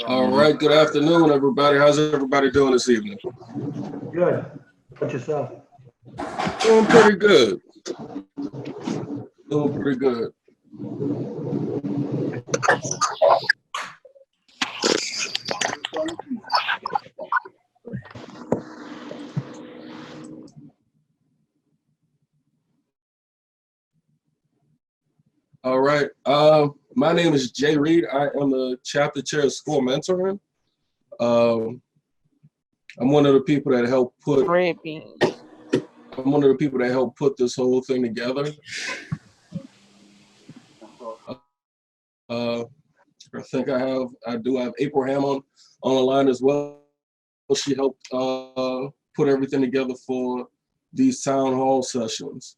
All right, good afternoon, everybody. How's everybody doing this evening? Good. What's yourself? Doing pretty good. Doing pretty good. All right. My name is Jay Reed. I am the chapter chair of school mentoring. I'm one of the people that helped put. I'm one of the people that helped put this whole thing together. I think I do have April Hammond on the line as well. She helped put everything together for these town hall sessions.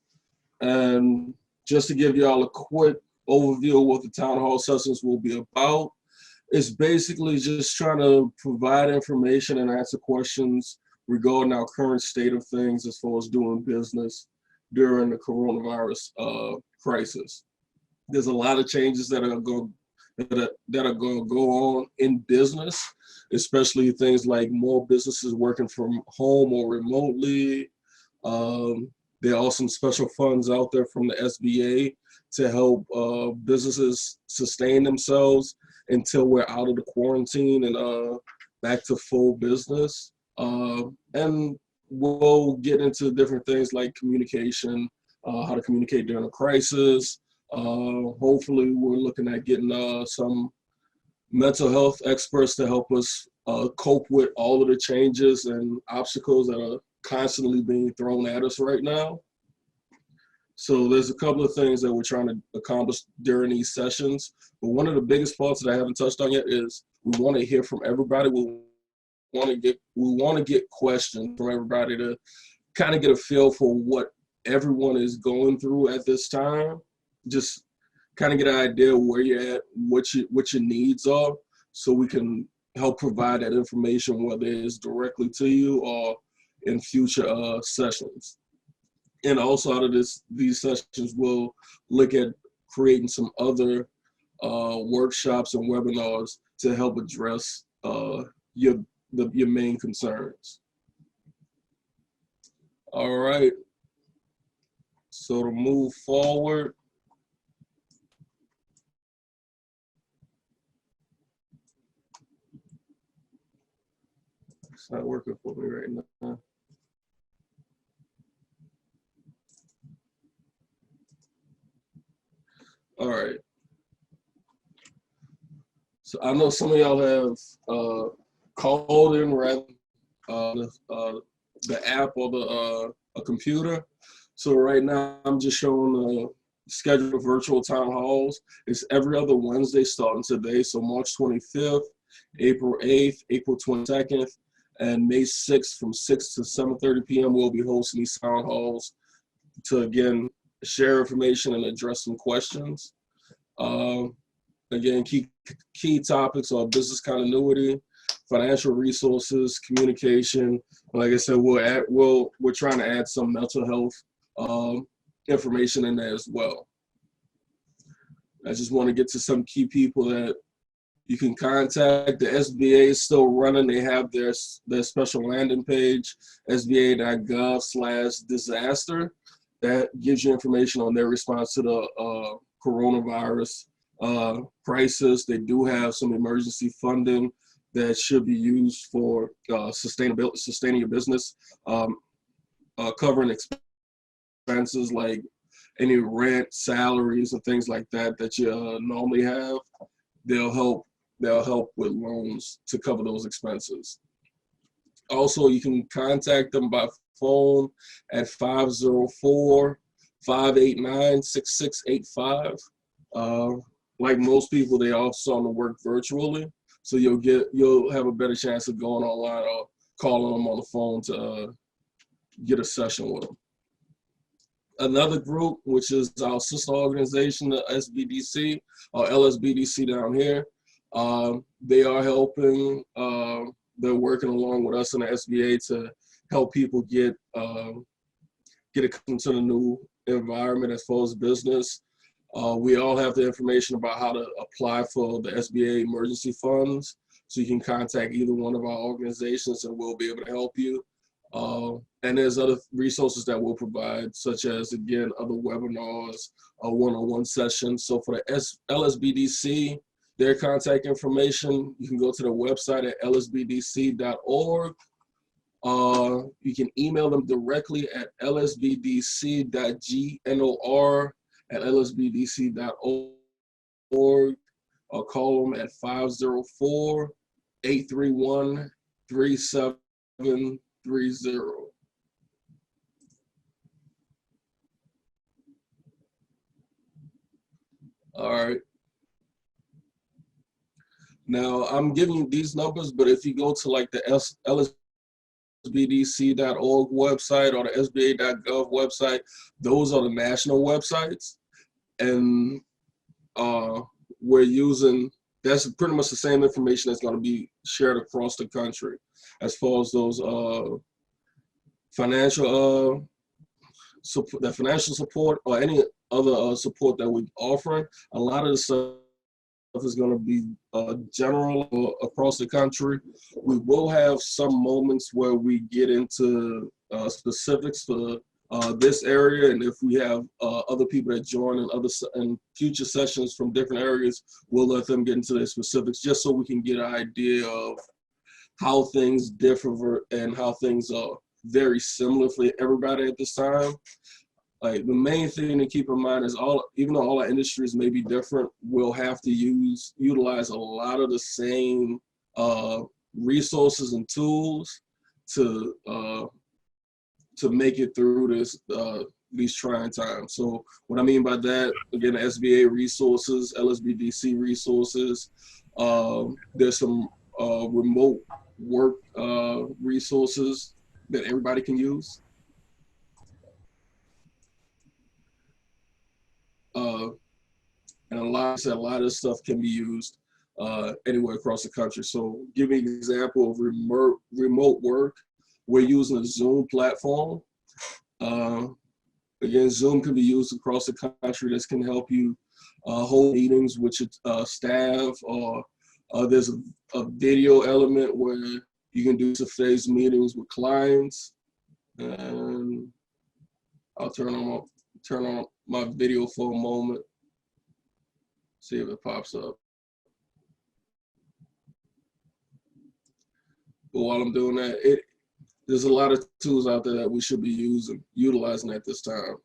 And just to give y'all a quick overview of what the town hall sessions will be about, it's basically just trying to provide information and answer questions regarding our current state of things as far as doing business during the coronavirus crisis. There's a lot of changes that are going to go on in business, especially things like more businesses working from home or remotely. There are some special funds out there from the SBA to help businesses sustain themselves until we're out of the quarantine and back to full business. And we'll get into different things like communication, how to communicate during a crisis. Hopefully we're looking at getting some mental health experts to help us cope with all of the changes and obstacles that are constantly being thrown at us right now. So there's a couple of things that we're trying to accomplish during these sessions. But one of the biggest parts that I haven't touched on yet is we want to hear from everybody. We want to get questions from everybody to kind of get a feel for what everyone is going through at this time. Just kind of get an idea where you're at, what your needs are, so we can help provide that information, whether it's directly to you or in future sessions. And also out of these sessions, we'll look at creating some other workshops and webinars to help address your main concerns. All right. So to move forward, it's not working for me right now. All right. So I know some of y'all have called in rather the app or a computer. So right now I'm just showing the schedule of virtual town halls. It's every other Wednesday starting today. So March 25th, April 8th, April 22nd, and May 6th from 6 to 7:30 p.m. We'll be hosting these town halls to, again, share information and address some questions. Again, key topics are business continuity, financial resources, communication. Like I said, we're trying to add some mental health information in there as well. I just want to get to some key people that you can contact. The SBA is still running. They have their special landing page, sba.gov/disaster. That gives you information on their response to the coronavirus crisis. They do have some emergency funding that should be used for sustaining your business, covering expenses like any rent, salaries, and things like that you normally have. They'll help with loans to cover those expenses. Also, you can contact them by phone at 504-589-6685. Like most people, they also on to work virtually, so you'll have a better chance of going online or calling them on the phone to get a session with them. Another group, which is our sister organization, the SBDC or LSBDC down here, they are helping. They're working along with us in the SBA to help people get accustomed to the new environment as far as business. We all have the information about how to apply for the SBA emergency funds. So you can contact either one of our organizations and we'll be able to help you. And there's other resources that we'll provide, such as, again, other webinars, one-on-one sessions. So for the LSBDC, their contact information, you can go to the website at lsbdc.org. You can email them directly at lsbdc.gnor@lsbdc.org, or call them at 504-831-3730. All right. Now I'm giving you these numbers, but if you go to like the lsbdc.org website or the sba.gov website, those are the national websites, and we're using, that's pretty much the same information that's going to be shared across the country as far as those financial support, the financial support, or any other support that we're offering. A lot of the stuff is going to be general across the country. We will have some moments where we get into specifics for this area, and if we have other people that join in future sessions from different areas, we'll let them get into their specifics, just so we can get an idea of how things differ and how things are very similar for everybody at this time. Like, the main thing to keep in mind is, even though all our industries may be different, we'll have to utilize a lot of the same resources and tools to make it through these trying times. So what I mean by that, again, SBA resources, LSBDC resources, there's some remote work resources that everybody can use. And a lot of this stuff can be used anywhere across the country. So give me an example of remote work. We're using a Zoom platform. Again, Zoom can be used across the country. This can help you hold meetings with your staff, or there's a video element where you can do face-to-face meetings with clients. And I'll turn on my video for a moment, see if it pops up. But while I'm doing that, there's a lot of tools out there that we should be utilizing at this time.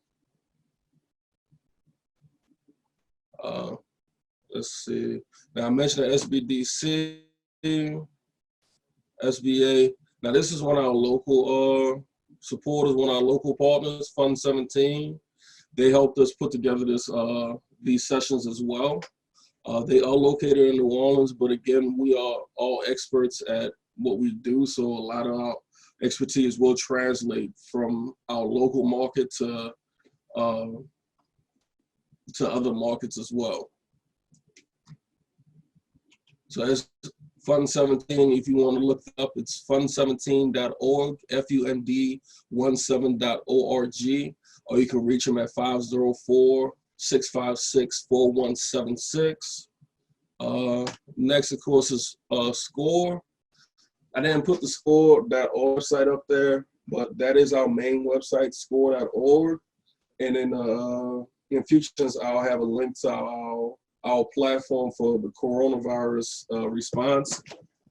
Let's see. Now I mentioned the SBDC, SBA. Now this is one of our local supporters, one of our local partners, Fund 17. They helped us put together these sessions as well. They are located in New Orleans, but again, we are all experts at what we do, so a lot of our expertise will translate from our local market to other markets as well. So as Fund 17, if you want to look it up, it's fund17.org, FUND17.org, or you can reach them at 504-656-4176. Next, of course, is SCORE. I didn't put the SCORE.org site up there, but that is our main website, SCORE.org. And then in futures, I'll have a link to our platform for the coronavirus response.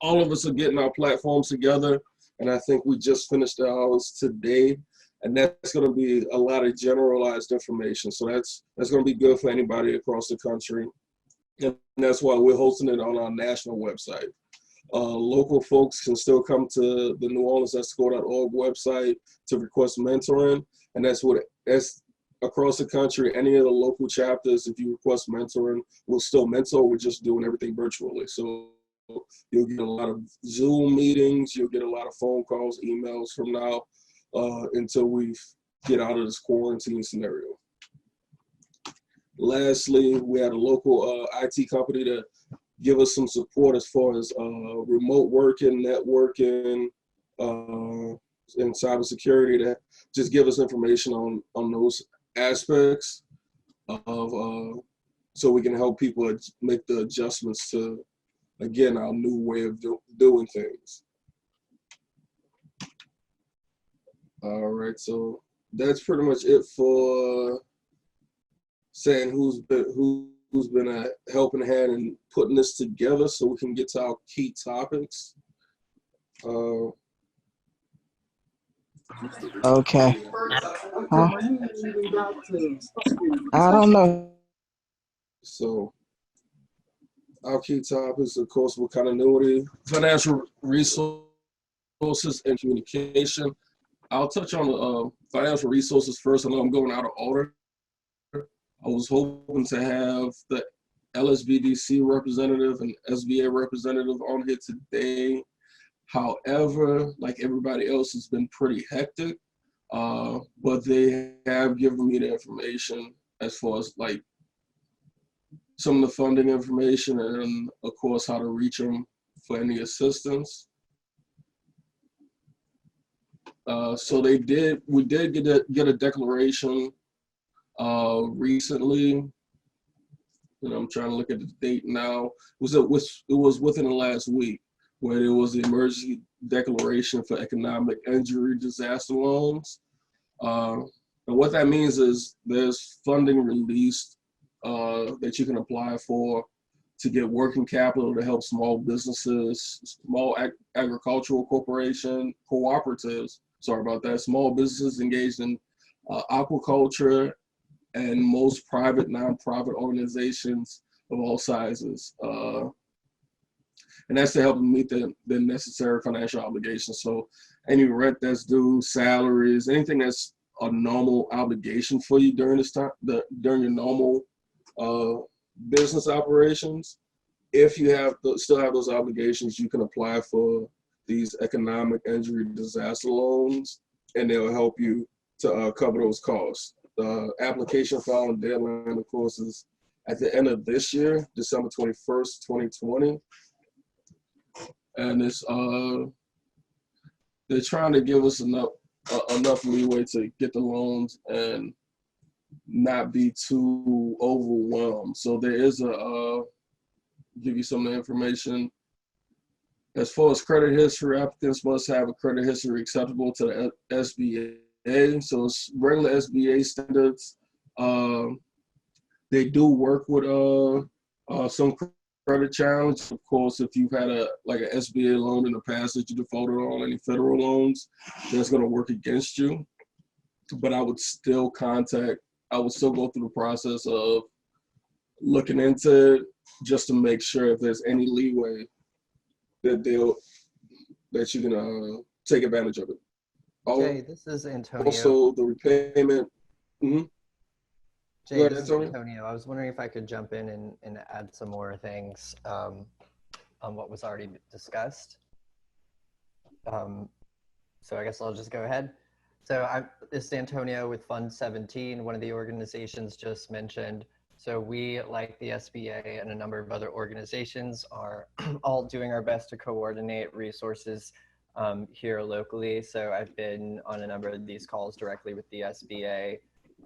All of us are getting our platforms together, and I think we just finished ours today. And that's going to be a lot of generalized information. So that's going to be good for anybody across the country. And that's why we're hosting it on our national website. Local folks can still come to the New Orleans SCORE.org website to request mentoring. And that's across the country, any of the local chapters, if you request mentoring, we'll still mentor. We're just doing everything virtually. So you'll get a lot of Zoom meetings, you'll get a lot of phone calls, emails from now until we get out of this quarantine scenario. Lastly, we had a local IT company to give us some support as far as remote working, networking, and cybersecurity, to just give us information on those aspects of so we can help people make the adjustments to again, our new way of doing things. All right, so that's pretty much it for saying who's been a helping hand in putting this together, so we can get to our key topics. Okay. I don't know. So our key topics, of course, were continuity, financial resources, and communication. I'll touch on the financial resources first. I know I'm going out of order. I was hoping to have the LSBDC representative and SBA representative on here today. However, like everybody else, it's been pretty hectic. But they have given me the information as far as like some of the funding information and of course how to reach them for any assistance. So we did get a declaration recently. And I'm trying to look at the date now. It was within the last week where there was the emergency declaration for economic injury disaster loans. And what that means is there's funding released that you can apply for to get working capital to help small businesses, small agricultural cooperatives, sorry about that, small businesses engaged in aquaculture, and most private nonprofit organizations of all sizes. And that's to help them meet the necessary financial obligations. So any rent that's due, salaries, anything that's a normal obligation for you during this time, during your normal business operations, if you still have those obligations, you can apply for these economic injury disaster loans, and they'll help you to cover those costs. The application filing deadline, of course, is at the end of this year, December 21st, 2020. And it's they're trying to give us enough leeway to get the loans and not be too overwhelmed. So there is give you some of the information. As far as credit history, applicants must have a credit history acceptable to the SBA. So it's regular SBA standards. They do work with some credit challenge. Of course, if you've had an SBA loan in the past that you defaulted on, any federal loans, that's going to work against you. But I would still go through the process of looking into it just to make sure if there's any leeway that you can take advantage of it. Jay, this is Antonio. Also, the repayment. Jay, this is Antonio. I was wondering if I could jump in and add some more things on what was already discussed. So I guess I'll just go ahead. So this is Antonio with Fund 17, one of the organizations just mentioned. So we, like the SBA and a number of other organizations, are all doing our best to coordinate resources here locally. So I've been on a number of these calls directly with the SBA,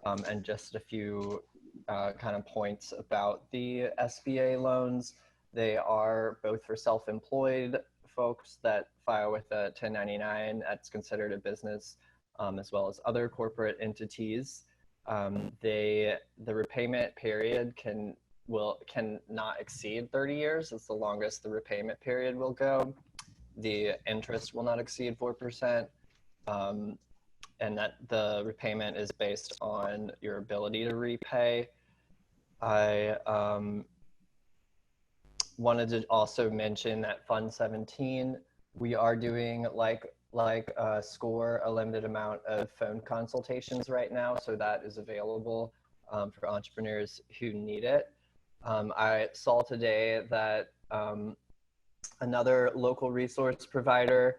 and just a few kind of points about the SBA loans. They are both for self-employed folks that file with a 1099, that's considered a business, as well as other corporate entities. The repayment period can not exceed 30 years. It's the longest the repayment period will go. The interest will not exceed 4%, and that the repayment is based on your ability to repay. I wanted to also mention that Fund 17, we are doing like SCORE, a limited amount of phone consultations right now, so that is available for entrepreneurs who need it. I saw today that another local resource provider,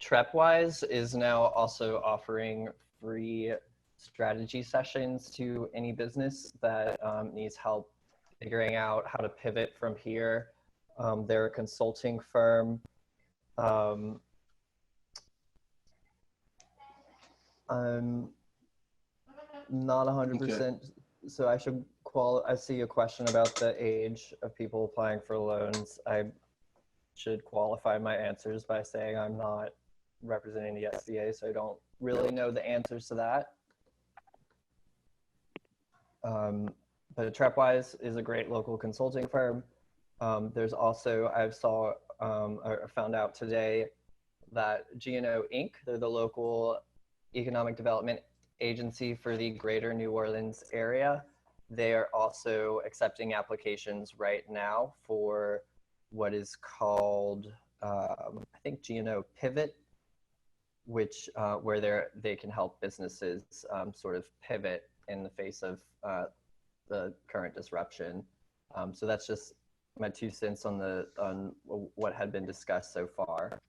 TrepWise, is now also offering free strategy sessions to any business that needs help figuring out how to pivot from here. They're a consulting firm. I'm not 100%. Okay. So I see a question about the age of people applying for loans. I should qualify my answers by saying I'm not representing the SBA, so I don't really know the answers to that. But Trepwise is a great local consulting firm. There's also, I found out today that G&O Inc., they're the local economic development agency for the greater New Orleans area. They are also accepting applications right now for what is called, I think G&O Pivot, which where they can help businesses sort of pivot in the face of the current disruption. So that's just my 2 cents on what had been discussed so far.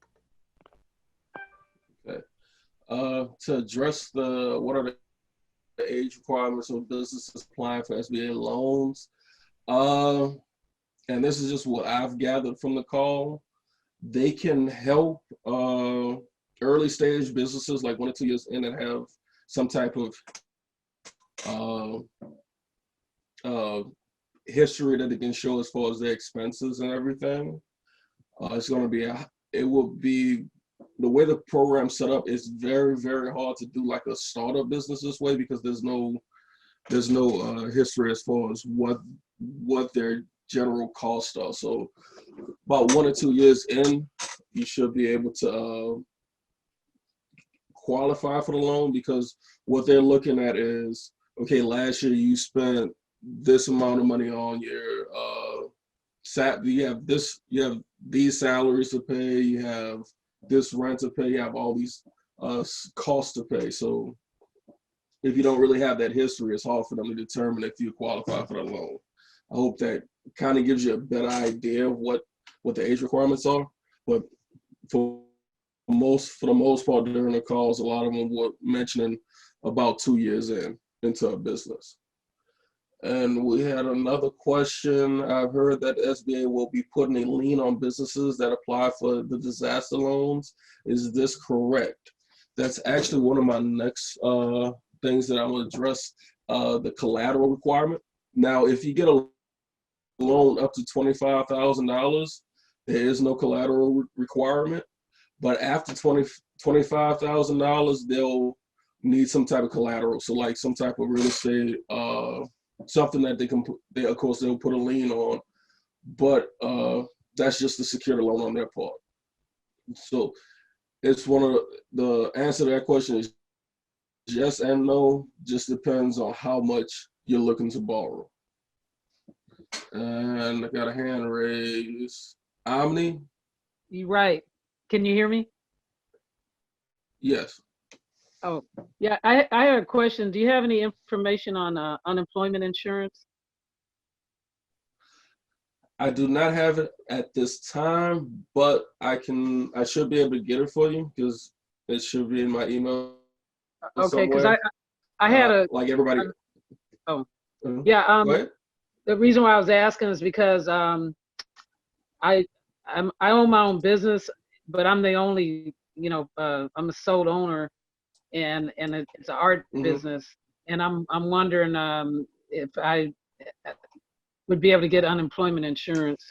Okay. To address what are the age requirements of businesses applying for SBA loans, and this is just what I've gathered from the call, they can help early stage businesses like 1 or 2 years in and have some type of history that they can show as far as their expenses and everything. It will be, the way the program's set up is very, very hard to do like a startup business this way, because there's no history as far as what their general costs are. So about 1 or 2 years in, you should be able to qualify for the loan, because what they're looking at is, okay, last year you spent this amount of money on your you have these salaries to pay, you have this rent to pay, you have all these costs to pay. So if you don't really have that history, it's hard for them to determine if you qualify for the loan. I hope that kind of gives you a better idea of what the age requirements are. But for the most part during the calls, a lot of them were mentioning about 2 years into a business. And we had another question. I've heard that SBA will be putting a lien on businesses that apply for the disaster loans. Is this correct? That's actually one of my next things that I will address, the collateral requirement. Now, if you get a loan up to $25,000, there is no collateral requirement. But after $25,000, they'll need some type of collateral. So like some type of real estate, something that of course they'll put a lien on, but that's just to secure the loan on their part. So it's the answer to that question is yes and no, just depends on how much you're looking to borrow. And I got a hand raised. Omni? You're right. Can you hear me? Yes. Oh, yeah, I had a question. Do you have any information on unemployment insurance? I do not have it at this time, but I should be able to get it for you, because it should be in my email. Okay, because somewhere. I had like everybody. Yeah, Go ahead. the reason why I was asking is because I own my own business, but I'm the only, I'm a sole owner, and it's an art business, and I'm wondering if I would be able to get unemployment insurance.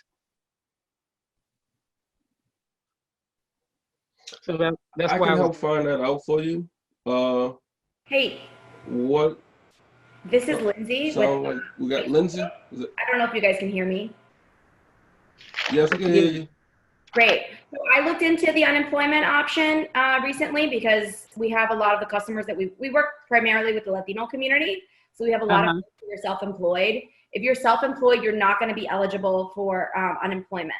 So that's I why can help find that out for you. Hey, What? this is Lindsay. Sound like we got Lindsay? I don't know if you guys can hear me. Yes, we can hear you. Great. So I looked into the unemployment option recently, because we have a lot of the customers that we work primarily with the Latino community. So we have a lot of people who are self-employed. If you're self-employed, you're not going to be eligible for unemployment.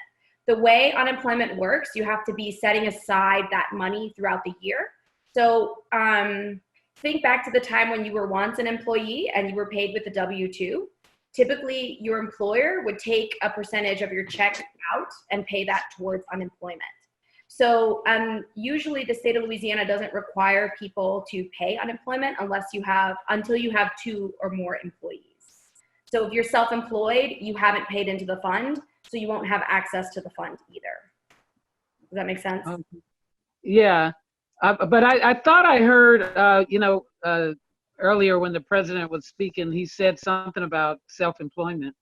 The way unemployment works, you have to be setting aside that money throughout the year. So think back to the time when you were once an employee and you were paid with the W-2. Typically, your employer would take a percentage of your check out and pay that towards unemployment. So usually the state of Louisiana doesn't require people to pay unemployment until you have 2 or more employees. So if you're self-employed, you haven't paid into the fund, so you won't have access to the fund either. Does that make sense? Yeah, but I thought I heard, earlier when the president was speaking, he said something about self-employment.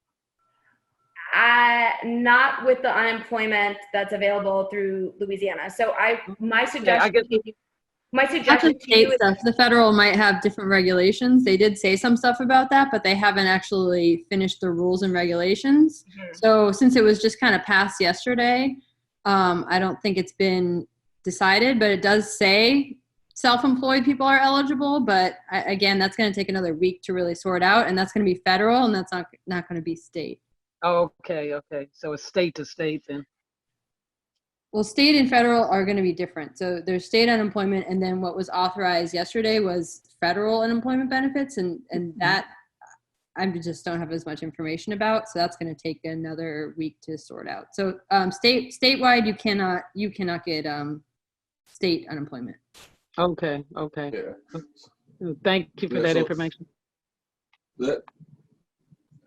Not with the unemployment that's available through Louisiana. So my I suggestion, guess my That's suggestion the to you state is, stuff. The federal might have different regulations. They did say some stuff about that, but they haven't actually finished the rules and regulations. Mhm. So since it was just kind of passed yesterday, I don't think it's been decided, but it does say self-employed people are eligible. But again, that's going to take another week to really sort out, and that's going to be federal, and that's not going to be state. okay. So it's state to state then. Well, state and federal are going to be different. So there's state unemployment, and then what was authorized yesterday was federal unemployment benefits, and that I just don't have as much information about. So that's going to take another week to sort out. So statewide, you cannot get state unemployment. Okay. Yeah. Thank you for Yeah, that so- information.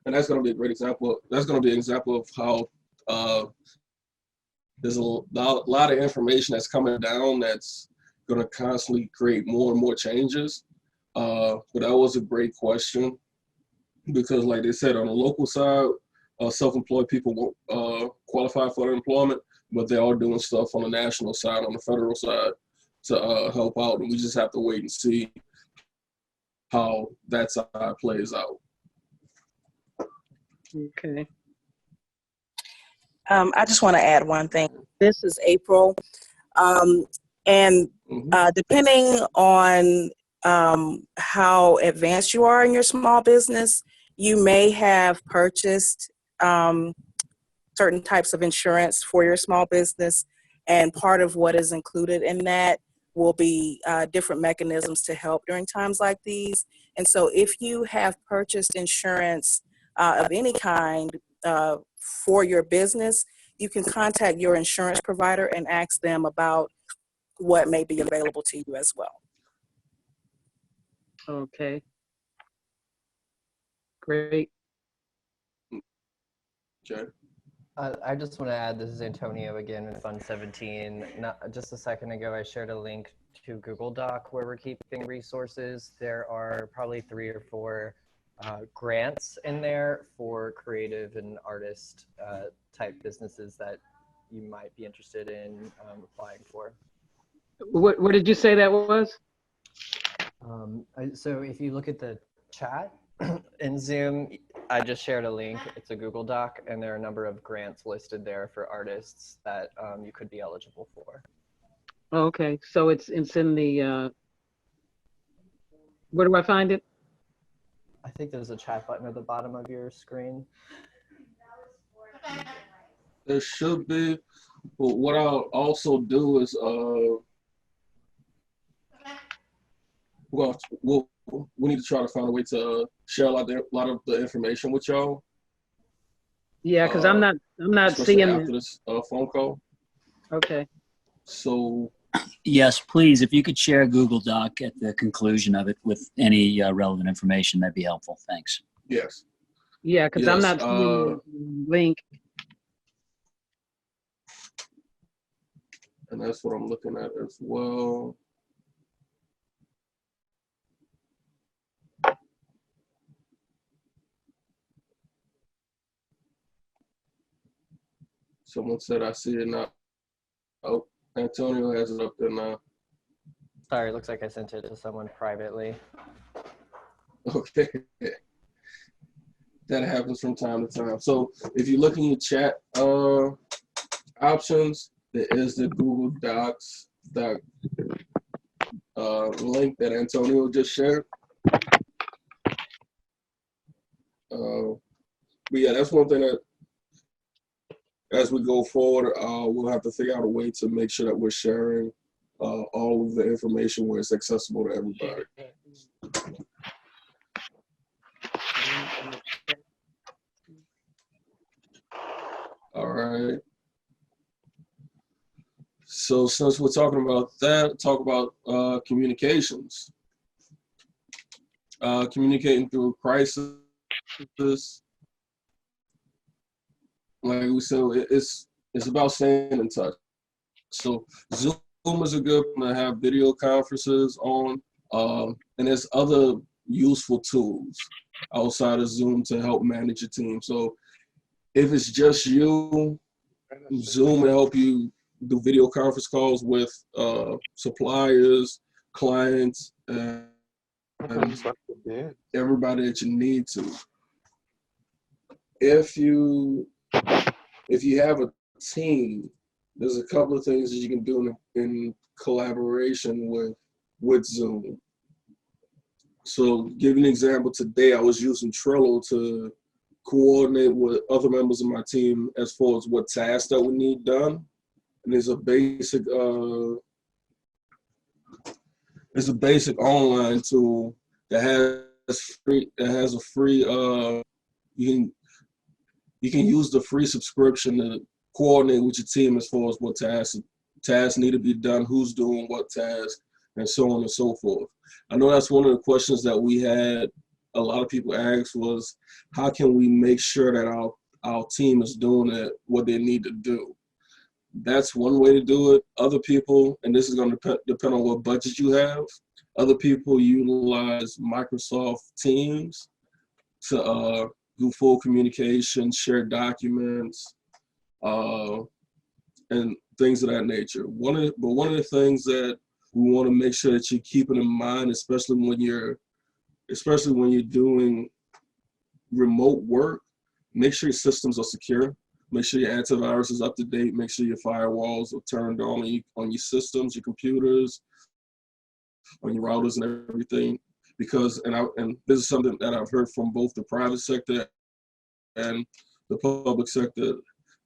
And that's going to be a great example. That's going to be an example of how there's a lot of information that's coming down that's going to constantly create more and more changes. But that was a great question because, like they said, on the local side, self-employed people won't qualify for unemployment, but they are doing stuff on the national side, on the federal side, to help out. And we just have to wait and see how that side plays out. Okay. I just want to add one thing. This is April. And depending on how advanced you are in your small business, you may have purchased certain types of insurance for your small business. And part of what is included in that will be different mechanisms to help during times like these. And so if you have purchased insurance of any kind for your business, you can contact your insurance provider and ask them about what may be available to you as well. Okay. Great. Okay. I just want to add, this is Antonio again with Fund 17. Just a second ago, I shared a link to Google Doc where we're keeping resources. There are probably 3 or 4 grants in there for creative and artist type businesses that you might be interested in applying for. What did you say that was? So if you look at the chat in Zoom, I just shared a link. It's a Google Doc, and there are a number of grants listed there for artists that you could be eligible for. Okay, so it's in the, where do I find it? I think there's a chat button at the bottom of your screen. There should be, but what I'll also do is we need to try to find a way to share a lot of the information with y'all. Yeah, because I'm not Especially seeing after it. this phone call. Okay. So Yes, please. If you could share Google Doc at the conclusion of it with any relevant information, that'd be helpful. Thanks. yes, Yeah, because I'm Yes, not seeing the link. and that's what I'm looking at as well. Someone said I see it now. Oh, Antonio has it up there now. Sorry, it looks like I sent it to someone privately. Okay. That happens from time to time. So if you look in your chat options, there is the Google Docs link that Antonio just shared. But yeah, that's one thing that as we go forward, we'll have to figure out a way to make sure that we're sharing all of the information where it's accessible to everybody. All right. So since we're talking about that, talk about communications. Communicating through crisis. Like we said, it's about staying in touch. So Zoom is a good one to have video conferences on, and there's other useful tools outside of Zoom to help manage your team. So If it's just you, Zoom will help you do video conference calls with suppliers, clients, and everybody that you need to. If you have a team, there's a couple of things that you can do in collaboration with Zoom. So, give you an example. Today, I was using Trello to coordinate with other members of my team as far as what tasks that we need done. And there's a basic online tool that has a free you can use the free subscription to coordinate with your team as far as what tasks need to be done, who's doing what tasks, and so on and so forth. I know that's one of the questions that we had a lot of people ask was, how can we make sure that our team is doing what they need to do? That's one way to do it. Other people, and this is going to depend on what budget you have, other people utilize Microsoft Teams to do full communication, share documents, and things of that nature. One of the things that we want to make sure that you're keeping in mind, especially when you're doing remote work, make sure your systems are secure. Make sure your antivirus is up to date. Make sure your firewalls are turned on your systems, your computers, on your routers and everything. Because, and this is something that I've heard from both the private sector and the public sector,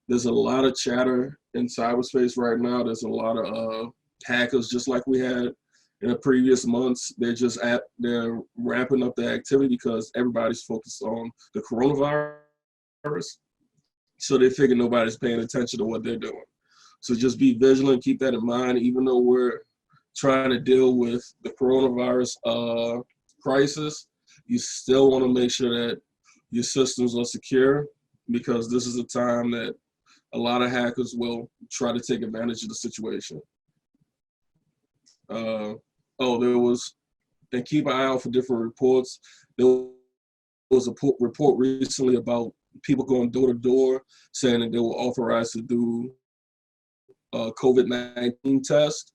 there's a lot of chatter in cyberspace right now. There's a lot of hackers, just like we had in the previous months. They're ramping up their activity because everybody's focused on the coronavirus. So they figure nobody's paying attention to what they're doing. So just be vigilant, keep that in mind. Even though we're trying to deal with the coronavirus crisis, you still want to make sure that your systems are secure, because this is a time that a lot of hackers will try to take advantage of the situation. And keep an eye out for different reports. There was a report recently about people going door to door saying that they were authorized to do COVID-19 tests.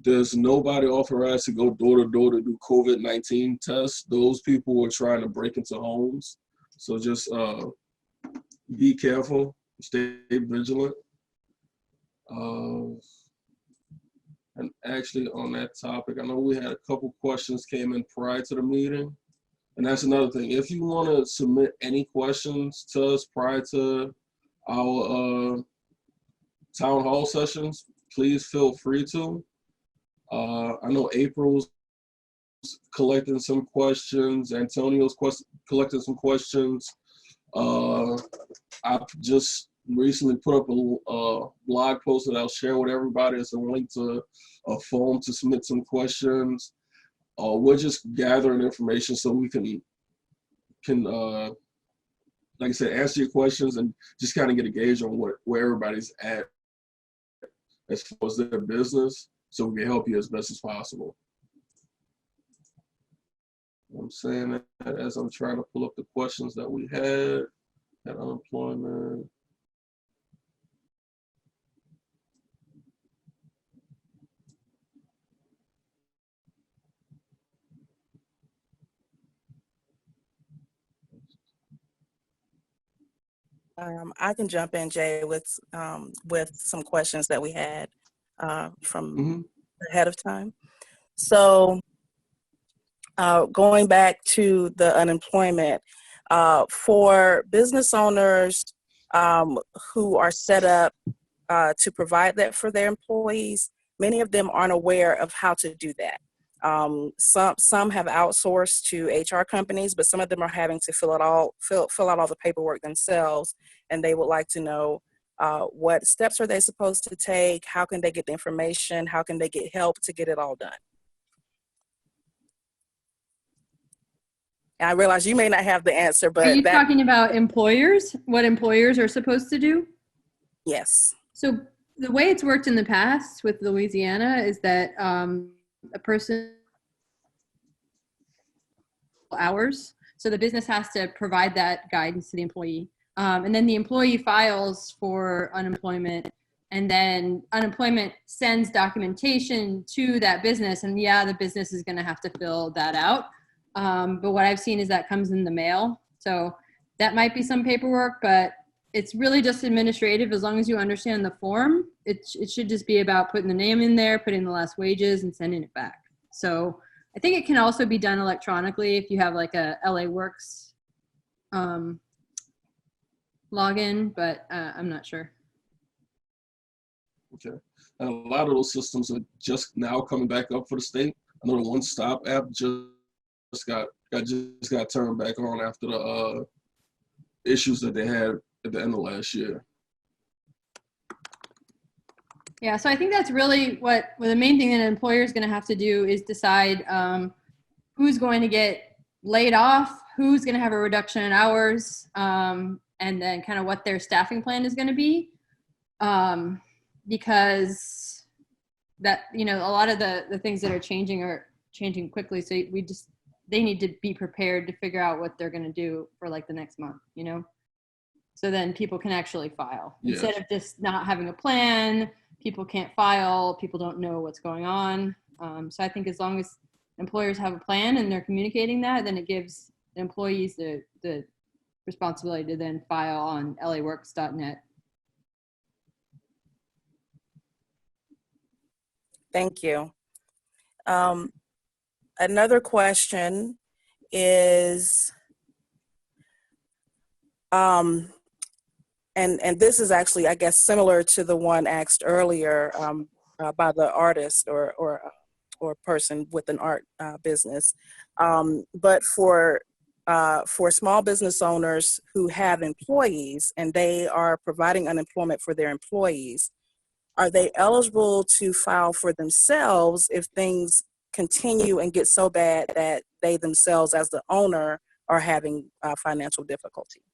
There's nobody authorized to go door to door to do COVID-19 tests. Those people were trying to break into homes. So just be careful, stay vigilant. And actually on that topic, I know we had a couple questions came in prior to the meeting. And that's another thing. If you want to submit any questions to us prior to our town hall sessions, please feel free to. I know April's collecting some questions. Antonio's collecting some questions. I've just recently put up a blog post that I'll share with everybody. It's a link to a form to submit some questions. We're just gathering information so we can like I said, answer your questions and just kind of get a gauge on where everybody's at as far as their business, so we can help you as best as possible. I'm saying that as I'm trying to pull up the questions that we had at unemployment. I can jump in, Jay, with some questions that we had from ahead of time. So going back to the unemployment, for business owners who are set up to provide that for their employees, many of them aren't aware of how to do that. Some have outsourced to HR companies, but some of them are having to fill out all the paperwork themselves, and they would like to know what steps are they supposed to take, how can they get the information, how can they get help to get it all done. And I realize you may not have the answer, but are you talking about employers? What employers are supposed to do? Yes. So the way it's worked in the past with Louisiana is that a person hours. So the business has to provide that guidance to the employee. And then the employee files for unemployment, and then unemployment sends documentation to that business. And yeah, the business is going to have to fill that out. But what I've seen is that comes in the mail. So that might be some paperwork, but it's really just administrative. As long as you understand the form, it should just be about putting the name in there, putting the last wages, and sending it back. So I think it can also be done electronically if you have like a LA Works login, but I'm not sure. Okay. And a lot of those systems are just now coming back up for the state. I know the One Stop app just got turned back on after the issues that they had at the end of last year. Yeah, so I think that's really what the main thing that an employer is going to have to do is decide who's going to get laid off, who's going to have a reduction in hours, and then kind of what their staffing plan is going to be. Because that, you know, a lot of the things that are changing quickly. So they need to be prepared to figure out what they're going to do for like the next month, you know? So then people can actually file. Yes. Instead of just not having a plan, people can't file, people don't know what's going on. So I think as long as employers have a plan and they're communicating that, then it gives the employees the responsibility to then file on laworks.net. Thank you. Another question is, and this is actually, I guess, similar to the one asked earlier by the artist or person with an art business, but for small business owners who have employees and they are providing unemployment for their employees, are they eligible to file for themselves if things continue and get so bad that they themselves as the owner are having financial difficulty?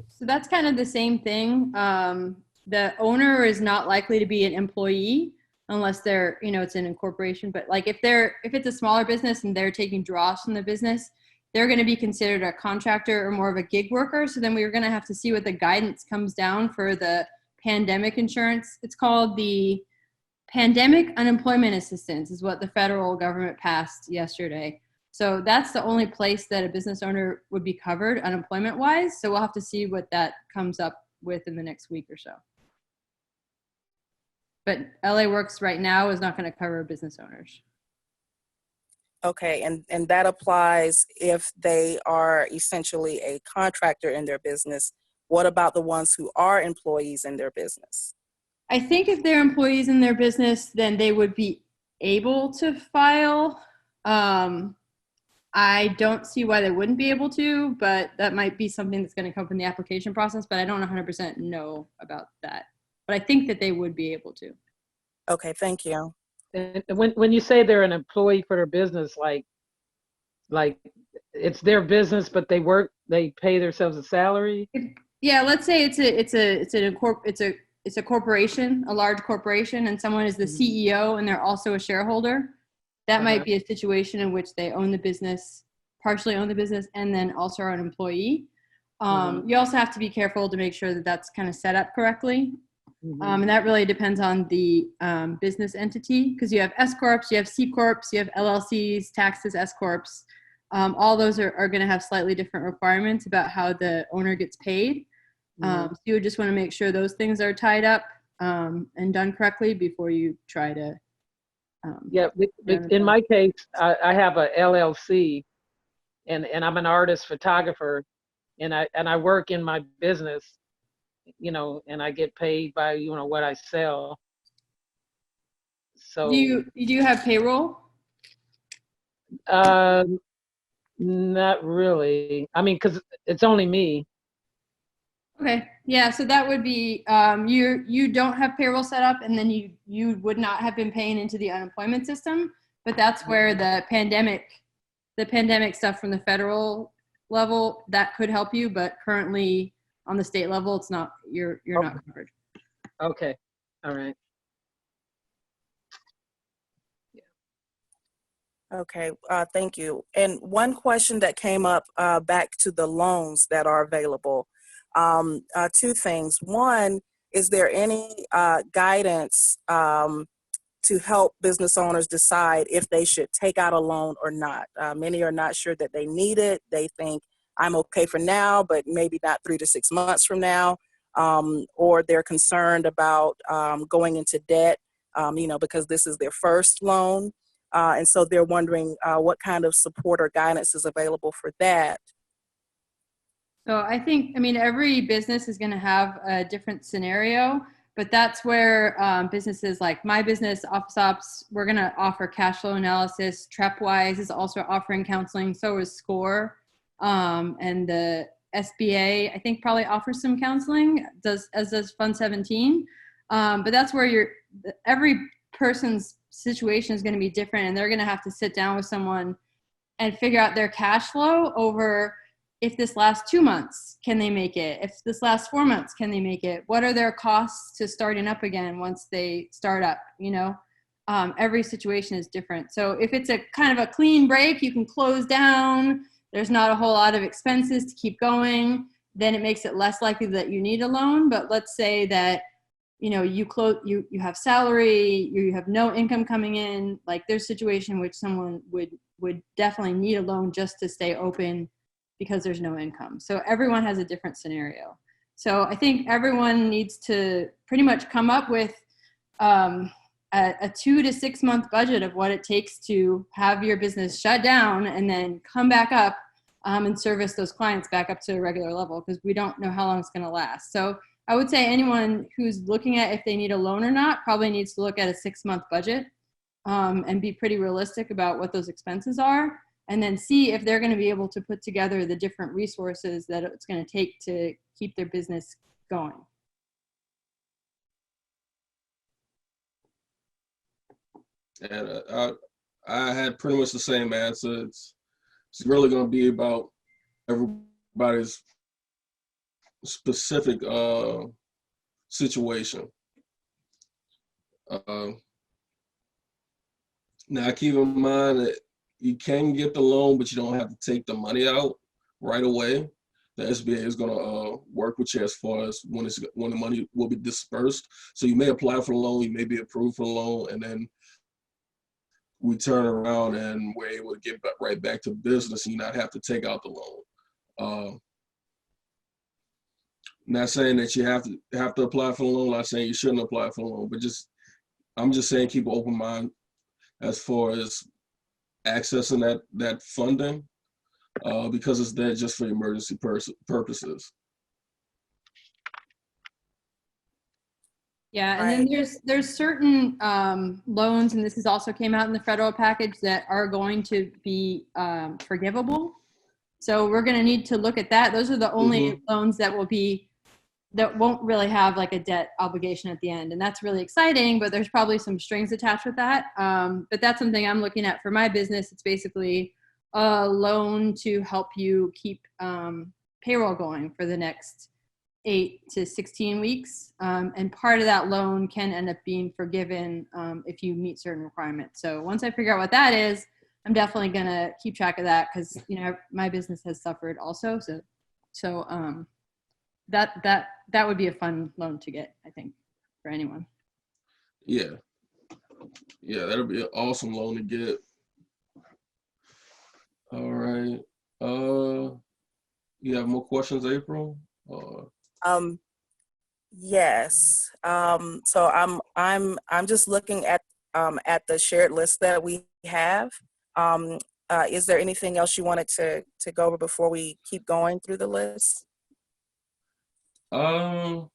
So that's kind of the same thing. The owner is not likely to be an employee unless they're, you know, it's an incorporation. But like if it's a smaller business and they're taking draws from the business, they're going to be considered a contractor or more of a gig worker. So then we're going to have to see what the guidance comes down for the pandemic insurance. It's called the Pandemic Unemployment Assistance is what the federal government passed yesterday. So that's the only place that a business owner would be covered unemployment wise. So we'll have to see what that comes up with in the next week or so. But LA Works right now is not going to cover business owners. Okay, and that applies if they are essentially a contractor in their business. What about the ones who are employees in their business? I think if they're employees in their business, then they would be able to file. I don't see why they wouldn't be able to, but that might be something that's going to come from the application process, but I don't 100% know about that. But I think that they would be able to. Okay, thank you. And when you say they're an employee for their business, like it's their business, but they pay themselves a salary. Yeah, let's say it's a corporation, a large corporation, and someone is the CEO and they're also a shareholder. That might be a situation in which they own the business, partially own the business, and then also are an employee. You also have to be careful to make sure that that's kind of set up correctly. And that really depends on the business entity, because you have S Corps, you have C Corps, you have LLCs, taxes, S Corps. All those are going to have slightly different requirements about how the owner gets paid. So you would just want to make sure those things are tied up and done correctly before you try to. In my case, I have a LLC, and I'm an artist photographer, and I work in my business, you know, and I get paid by, you know, what I sell. So Do you have payroll? Not really. I mean, because it's only me. Okay, yeah, so that would be you don't have payroll set up, and then you would not have been paying into the unemployment system, but that's where the pandemic stuff from the federal level that could help you, but currently on the state level it's not, you're not covered. Okay, all right. Okay, thank you. And one question that came up back to the loans that are available. Two things. One, is there any guidance to help business owners decide if they should take out a loan or not? Many are not sure that they need it. They think I'm okay for now, but maybe not 3 to 6 months from now. Or they're concerned about going into debt, because this is their first loan. And so they're wondering what kind of support or guidance is available for that. So I think, every business is going to have a different scenario, but that's where businesses like my business, Office Ops, we're going to offer cash flow analysis. TrepWise is also offering counseling. So is SCORE. And the SBA, I think, probably offers some counseling, as does Fund 17. But that's where every person's situation is going to be different, and they're going to have to sit down with someone and figure out their cash flow over if this lasts 2 months, can they make it? If this lasts 4 months, can they make it? What are their costs to starting up again once they start up? Every situation is different. So if it's a kind of a clean break, you can close down, there's not a whole lot of expenses to keep going, then it makes it less likely that you need a loan. But let's say that, you have salary, you have no income coming in, like there's a situation in which someone would definitely need a loan just to stay open because there's no income. So everyone has a different scenario. So I think everyone needs to pretty much come up with a 2 to 6 month budget of what it takes to have your business shut down and then come back up and service those clients back up to a regular level, because we don't know how long it's going to last. So I would say anyone who's looking at if they need a loan or not probably needs to look at a 6 month budget and be pretty realistic about what those expenses are, and then see if they're going to be able to put together the different resources that it's going to take to keep their business going. And I had pretty much the same answer. It's really going to be about everybody's specific situation. Now, keep in mind that you can get the loan, but you don't have to take the money out right away. The SBA is going to work with you as far as when the money will be dispersed. So you may apply for the loan, you may be approved for the loan, and then we turn around and we're able to get right back to business and you not have to take out the loan. Not saying that you have to apply for the loan. Not saying you shouldn't apply for the loan, but I'm just saying keep an open mind as far as accessing that funding, because it's there just for emergency purposes. Yeah, and then there's certain loans, and this has also came out in the federal package, that are going to be forgivable. So we're going to need to look at that. Those are the only loans that won't really have like a debt obligation at the end, and that's really exciting. But there's probably some strings attached with that. But that's something I'm looking at for my business. It's basically a loan to help you keep payroll going for the next 8 to 16 weeks. And part of that loan can end up being forgiven if you meet certain requirements. So once I figure out what that is, I'm definitely going to keep track of that, because, my business has suffered also. So that would be a fun loan to get, I think, for anyone. Yeah, that'll be an awesome loan to get. All right. You have more questions, April? Yes. So I'm just looking at the shared list that we have. Is there anything else you wanted to go over before we keep going through the list? I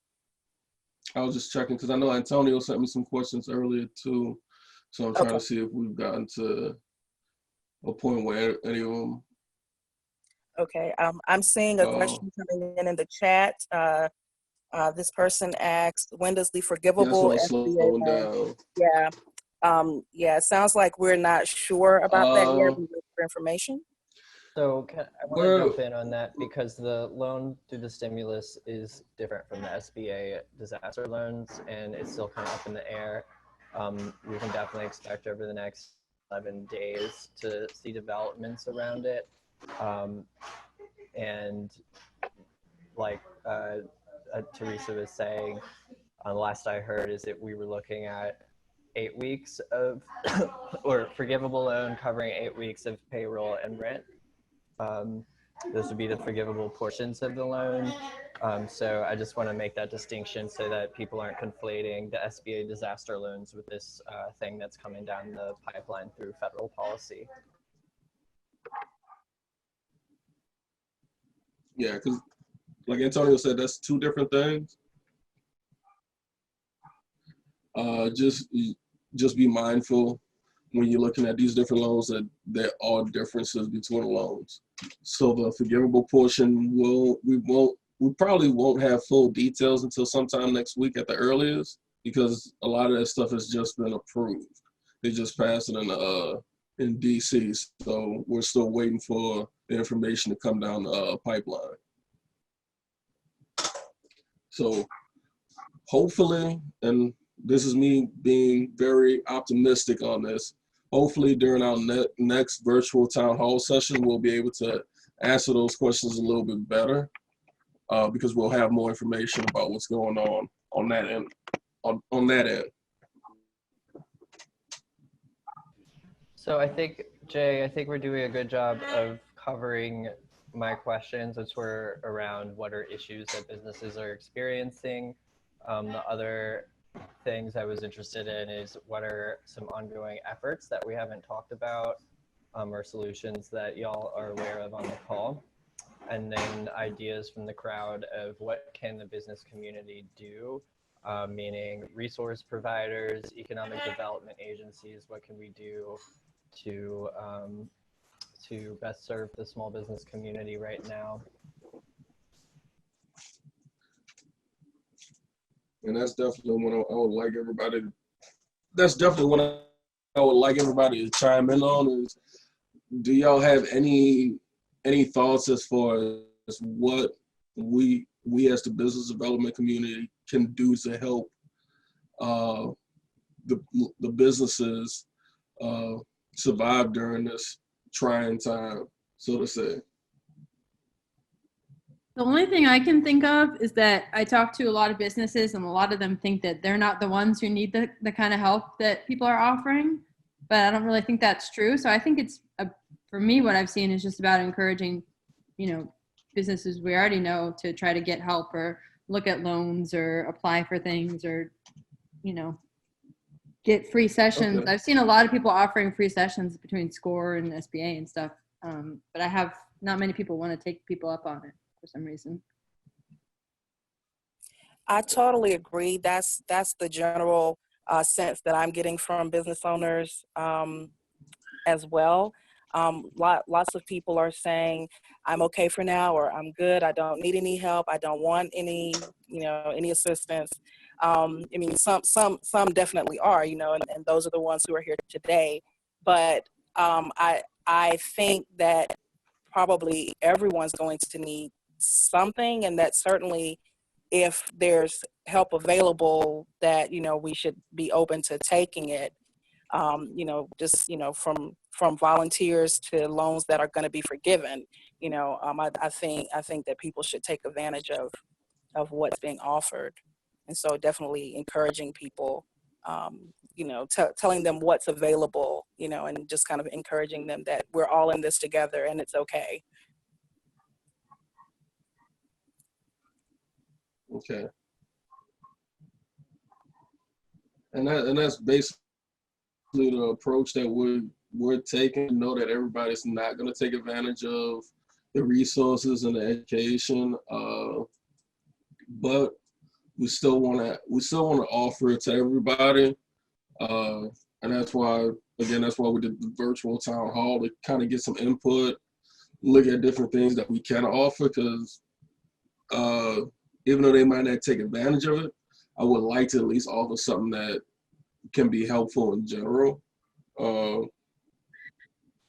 was just checking because I know Antonio sent me some questions earlier too. So I'm trying to see if we've gotten to a point where any of them. Okay. I'm seeing a question coming in the chat. This person asked, when does the forgivable SBA loan? Yeah, it sounds like we're not sure about that yet. We're waiting for information. So I want to jump in on that, because the loan through the stimulus is different from the SBA disaster loans, and it's still kind of up in the air. We can definitely expect over the next 11 days to see developments around it. And like Teresa was saying, last I heard is that we were looking at 8 weeks of, or forgivable loan covering 8 weeks of payroll and rent. Those would be the forgivable portions of the loan. So I just want to make that distinction so that people aren't conflating the SBA disaster loans with this thing that's coming down the pipeline through federal policy. Yeah, because like Antonio said, that's two different things. Just be mindful when you're looking at these different loans that there are differences between loans. So the forgivable portion we probably won't have full details until sometime next week at the earliest, because a lot of that stuff has just been approved. They just passed it in DC, so we're still waiting for the information to come down the pipeline. So hopefully, and this is me being very optimistic on this, hopefully during our next virtual town hall session, we'll be able to answer those questions a little bit better, because we'll have more information about what's going on that end. On that end. So I think, Jay, I think we're doing a good job of covering my questions, which were around what are issues that businesses are experiencing. The other things I was interested in is what are some ongoing efforts that we haven't talked about, or solutions that y'all are aware of on the call. And then ideas from the crowd of what can the business community do, meaning resource providers, economic development agencies, what can we do to best serve the small business community right now? And that's definitely what I would like everybody. That's definitely what I would like everybody to chime in on. Is, do y'all have any thoughts as far as what we as the business development community can do to help the businesses survive during this trying time, so to say? The only thing I can think of is that I talk to a lot of businesses, and a lot of them think that they're not the ones who need the kind of help that people are offering, but I don't really think that's true. So I think it's, for me, what I've seen is just about encouraging, businesses we already know to try to get help or look at loans or apply for things or, get free sessions. Okay. I've seen a lot of people offering free sessions between SCORE and SBA and stuff, but I have not many people want to take people up on it for some reason. I totally agree. That's the general sense that I'm getting from business owners as well. Lots of people are saying, I'm okay for now, or I'm good. I don't need any help. I don't want any assistance. I mean, some definitely are, and those are the ones who are here today. But I think that probably everyone's going to need something, and that certainly if there's help available, that we should be open to taking it. From volunteers to loans that are going to be forgiven. I think that people should take advantage of what's being offered, and so definitely encouraging people, telling them what's available, and just kind of encouraging them that we're all in this together and it's okay. Okay. And that's basically the approach that we're taking. Know that everybody's not going to take advantage of the resources and the education, but we still want to offer it to everybody, and that's why we did the virtual town hall, to kind of get some input, look at different things that we can offer, because even though they might not take advantage of it, I would like to at least offer something that can be helpful in general. So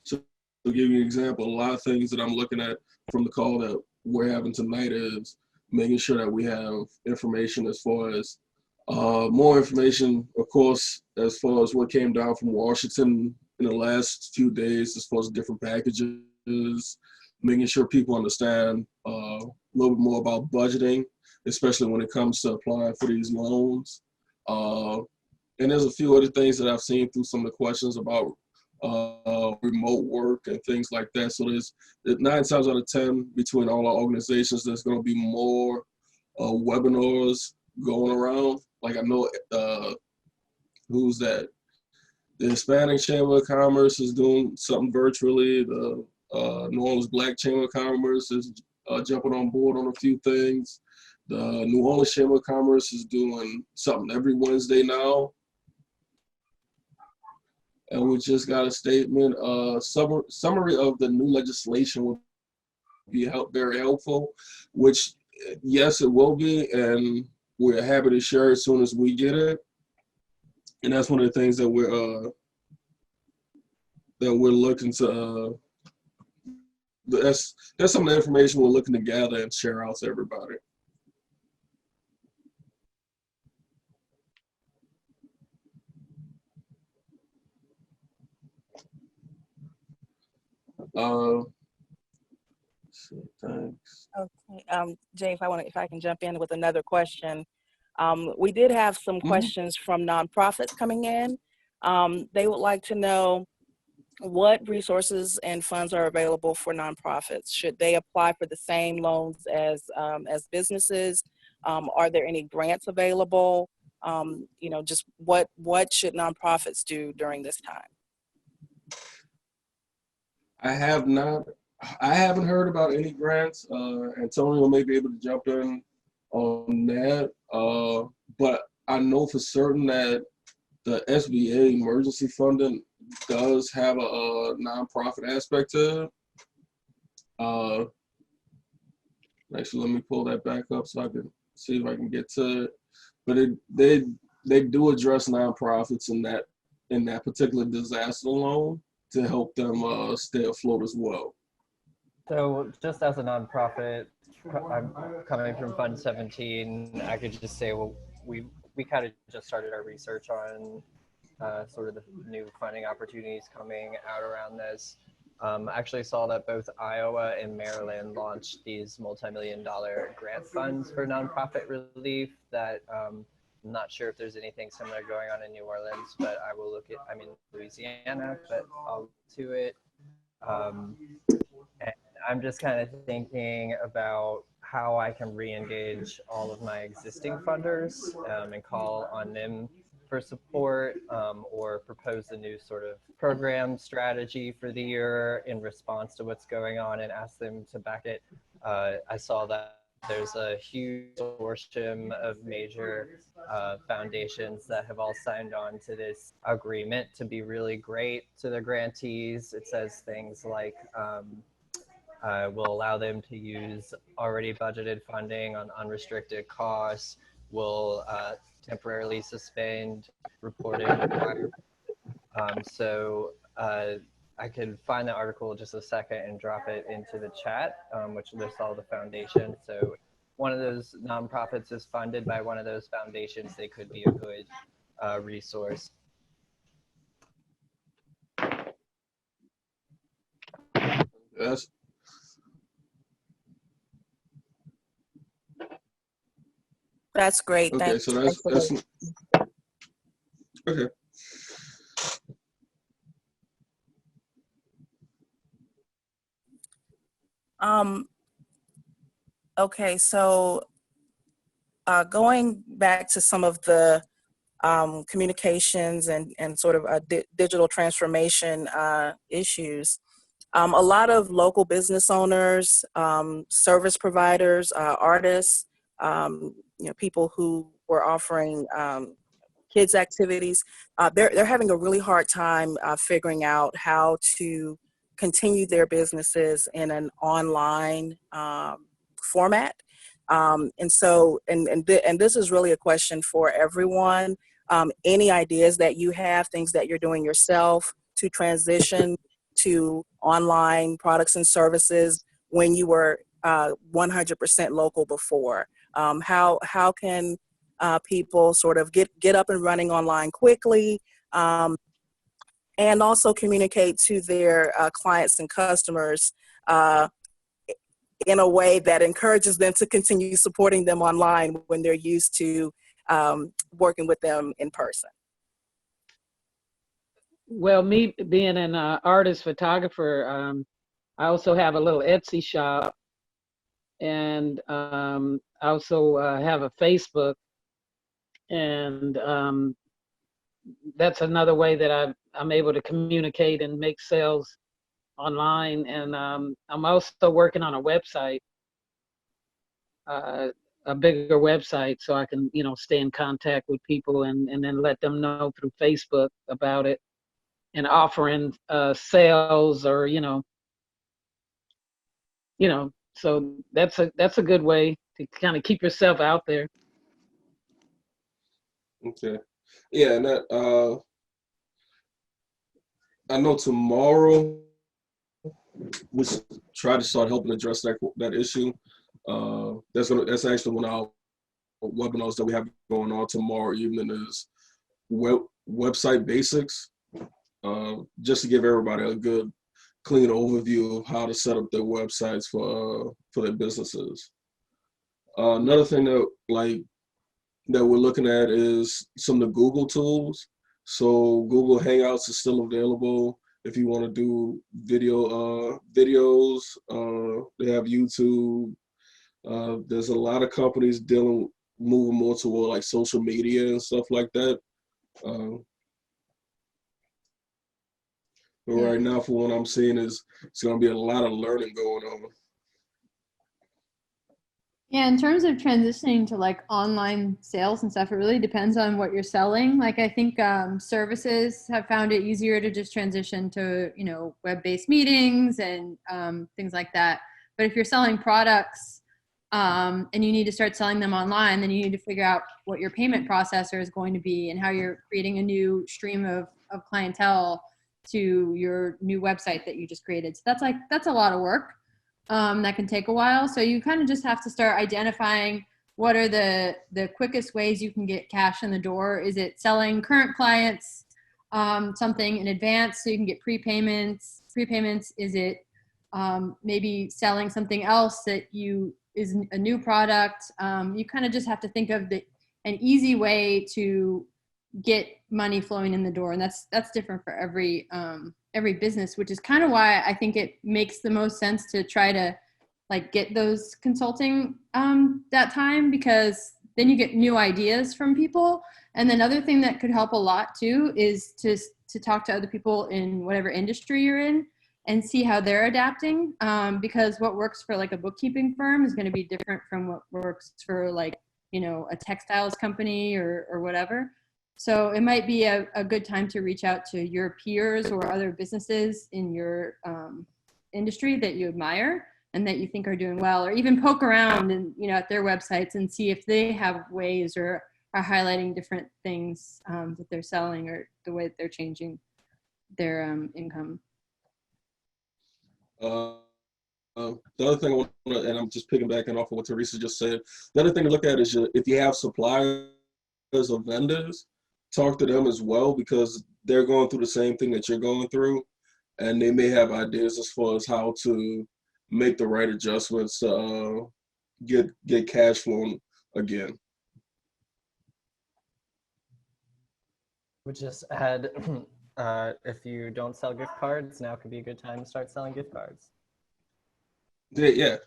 to give you an example, a lot of things that I'm looking at from the call that we're having tonight is making sure that we have information as far as more information, of course, as far as what came down from Washington in the last few days, as far as different packages, making sure people understand little bit more about budgeting, especially when it comes to applying for these loans. And there's a few other things that I've seen through some of the questions about remote work and things like that. So there's 9 times out of 10 between all our organizations, there's going to be more webinars going around. Like I know, who's that? The Hispanic Chamber of Commerce is doing something virtually. The New Orleans Black Chamber of Commerce is jumping on board on a few things. The New Orleans Chamber of Commerce is doing something every Wednesday now. And we just got a statement. Summary of the new legislation will be very helpful, which yes, it will be, and we're happy to share as soon as we get it. And that's one of the things that we're looking to. That's some of the information we're looking to gather and share out to everybody. Thanks. Okay, Jay, if I can jump in with another question. We did have some questions from nonprofits coming in. They would like to know what resources and funds are available for nonprofits. Should they apply for the same loans as businesses? Are there any grants available? Just what should nonprofits do during this time? I haven't heard about any grants. Antonio may be able to jump in on that. But I know for certain that the SBA emergency funding does have a nonprofit aspect to it. Actually, let me pull that back up so I can see if I can get to it. But they do address nonprofits in that particular disaster loan to help them stay afloat as well. So just as a nonprofit, I'm coming from Fund 17, I could just say, well, we kind of just started our research on sort of the new funding opportunities coming out around this. I actually saw that both Iowa and Maryland launched these multi-million-dollar grant funds for nonprofit relief that I'm not sure if there's anything similar going on in New Orleans, but I will look at, I'm in Louisiana, but I'll look to it. And I'm just kind of thinking about how I can re-engage all of my existing funders and call on them for support or propose a new sort of program strategy for the year in response to what's going on and ask them to back it. I saw that there's a huge consortium of major foundations that have all signed on to this agreement to be really great to the grantees. It says things like will allow them to use already budgeted funding on unrestricted costs, will temporarily suspend reporting requirements. I could find the article in just a second and drop it into the chat, which lists all the foundations. So one of those nonprofits is funded by one of those foundations. They could be a good resource. Yes. That's great. Okay, Thanks. so that's okay. Okay, so going back to some of the communications and sort of digital transformation issues, a lot of local business owners, service providers, artists, people who were offering kids activities, they're having a really hard time figuring out how to continue their businesses in an online format. And this is really a question for everyone. Any ideas that you have, things that you're doing yourself to transition to online products and services when you were 100% local before? How can people sort of get up and running online quickly, and also communicate to their clients and customers in a way that encourages them to continue supporting them online when they're used to working with them in person? Well, me being an artist photographer, I also have a little Etsy shop, and I also have a Facebook, and that's another way that I'm able to communicate and make sales online. And I'm also working on a website, a bigger website, so I can, stay in contact with people and then let them know through Facebook about it and offering sales or, so that's a good way to kind of keep yourself out there. Okay. Yeah, and that I know tomorrow we try to start helping address that issue. That's actually one of our webinars that we have going on tomorrow evening is website basics, just to give everybody a good clean overview of how to set up their websites for their businesses. Another thing that we're looking at is some of the Google tools. So Google Hangouts is still available if you want to do videos. They have YouTube. There's a lot of companies moving more toward like social media and stuff like that. But right now, for what I'm seeing, it's going to be a lot of learning going on. Yeah, in terms of transitioning to like online sales and stuff, it really depends on what you're selling. Like I think services have found it easier to just transition to, web-based meetings and things like that. But if you're selling products and you need to start selling them online, then you need to figure out what your payment processor is going to be and how you're creating a new stream of clientele to your new website that you just created. So that's a lot of work. That can take a while. So you kind of just have to start identifying what are the quickest ways you can get cash in the door. Is it selling current clients something in advance so you can get prepayments? Is it maybe selling something else that is a new product? You kind of just have to think of an easy way to get money flowing in the door, and that's different for every business, which is kind of why I think it makes the most sense to try to like get those consulting that time, because then you get new ideas from people. And then another thing that could help a lot too is to talk to other people in whatever industry you're in and see how they're adapting, because what works for like a bookkeeping firm is going to be different from what works for like a textiles company or whatever. So it might be a good time to reach out to your peers or other businesses in your industry that you admire and that you think are doing well, or even poke around and at their websites and see if they have ways or are highlighting different things that they're selling or the way that they're changing their income. The other thing I want to, and I'm just picking back off of what Teresa just said, the other thing to look at is if you have suppliers or vendors, talk to them as well, because they're going through the same thing that you're going through, and they may have ideas as far as how to make the right adjustments to get cash flowing again. We just add, if you don't sell gift cards, now could be a good time to start selling gift cards. Yeah.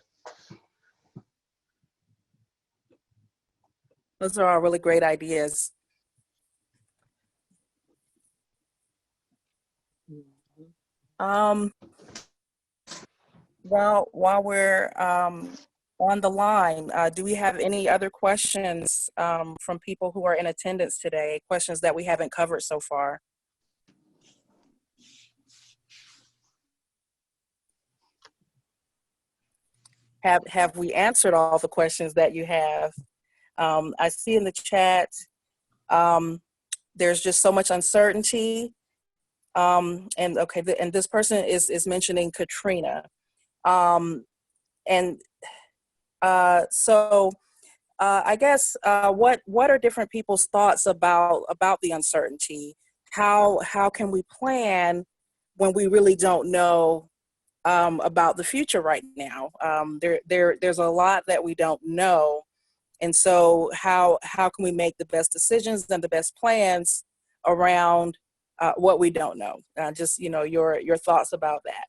Those are all really great ideas. While we're on the line, do we have any other questions from people who are in attendance today? Questions that we haven't covered so far? Have we answered all the questions that you have? I see in the chat, there's just so much uncertainty. And this person is mentioning Katrina. So I guess what are different people's thoughts about the uncertainty? How can we plan when we really don't know about the future right now. There's a lot that we don't know. And so how can we make the best decisions and the best plans around what we don't know? Just, your thoughts about that.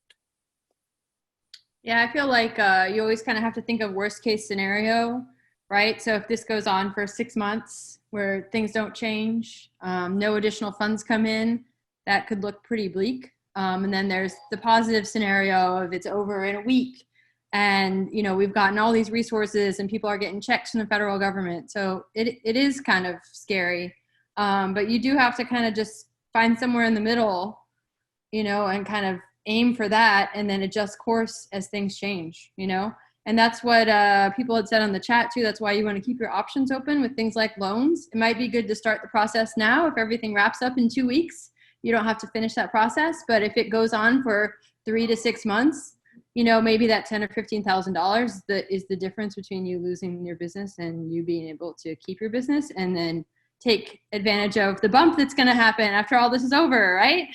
Yeah, I feel like you always kind of have to think of worst case scenario, right? So if this goes on for 6 months where things don't change, no additional funds come in, that could look pretty bleak. And then there's the positive scenario of it's over in a week and, we've gotten all these resources and people are getting checks from the federal government. So it is kind of scary. But you do have to kind of just find somewhere in the middle, and kind of aim for that and then adjust course as things change, And that's what people had said on the chat too. That's why you want to keep your options open with things like loans. It might be good to start the process now. If everything wraps up in 2 weeks, you don't have to finish that process. But if it goes on for 3 to 6 months, maybe that $10,000 or $15,000 that is the difference between you losing your business and you being able to keep your business, and then take advantage of the bump that's going to happen after all this is over, right?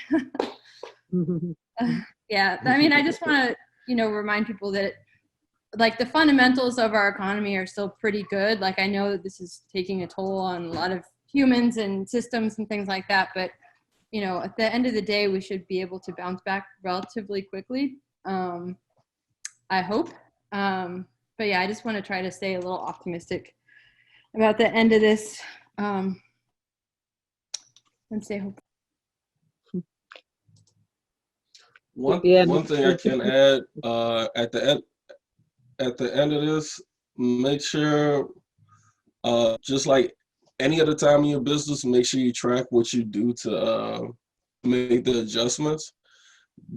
Yeah, I mean, I just want to, remind people that like the fundamentals of our economy are still pretty good. Like I know that this is taking a toll on a lot of humans and systems and things like that, but at the end of the day, we should be able to bounce back relatively quickly. I hope. But yeah, I just want to try to stay a little optimistic about the end of this. And say hope. One thing I can add at the end of this, make sure just like any other time in your business, make sure you track what you do to make the adjustments,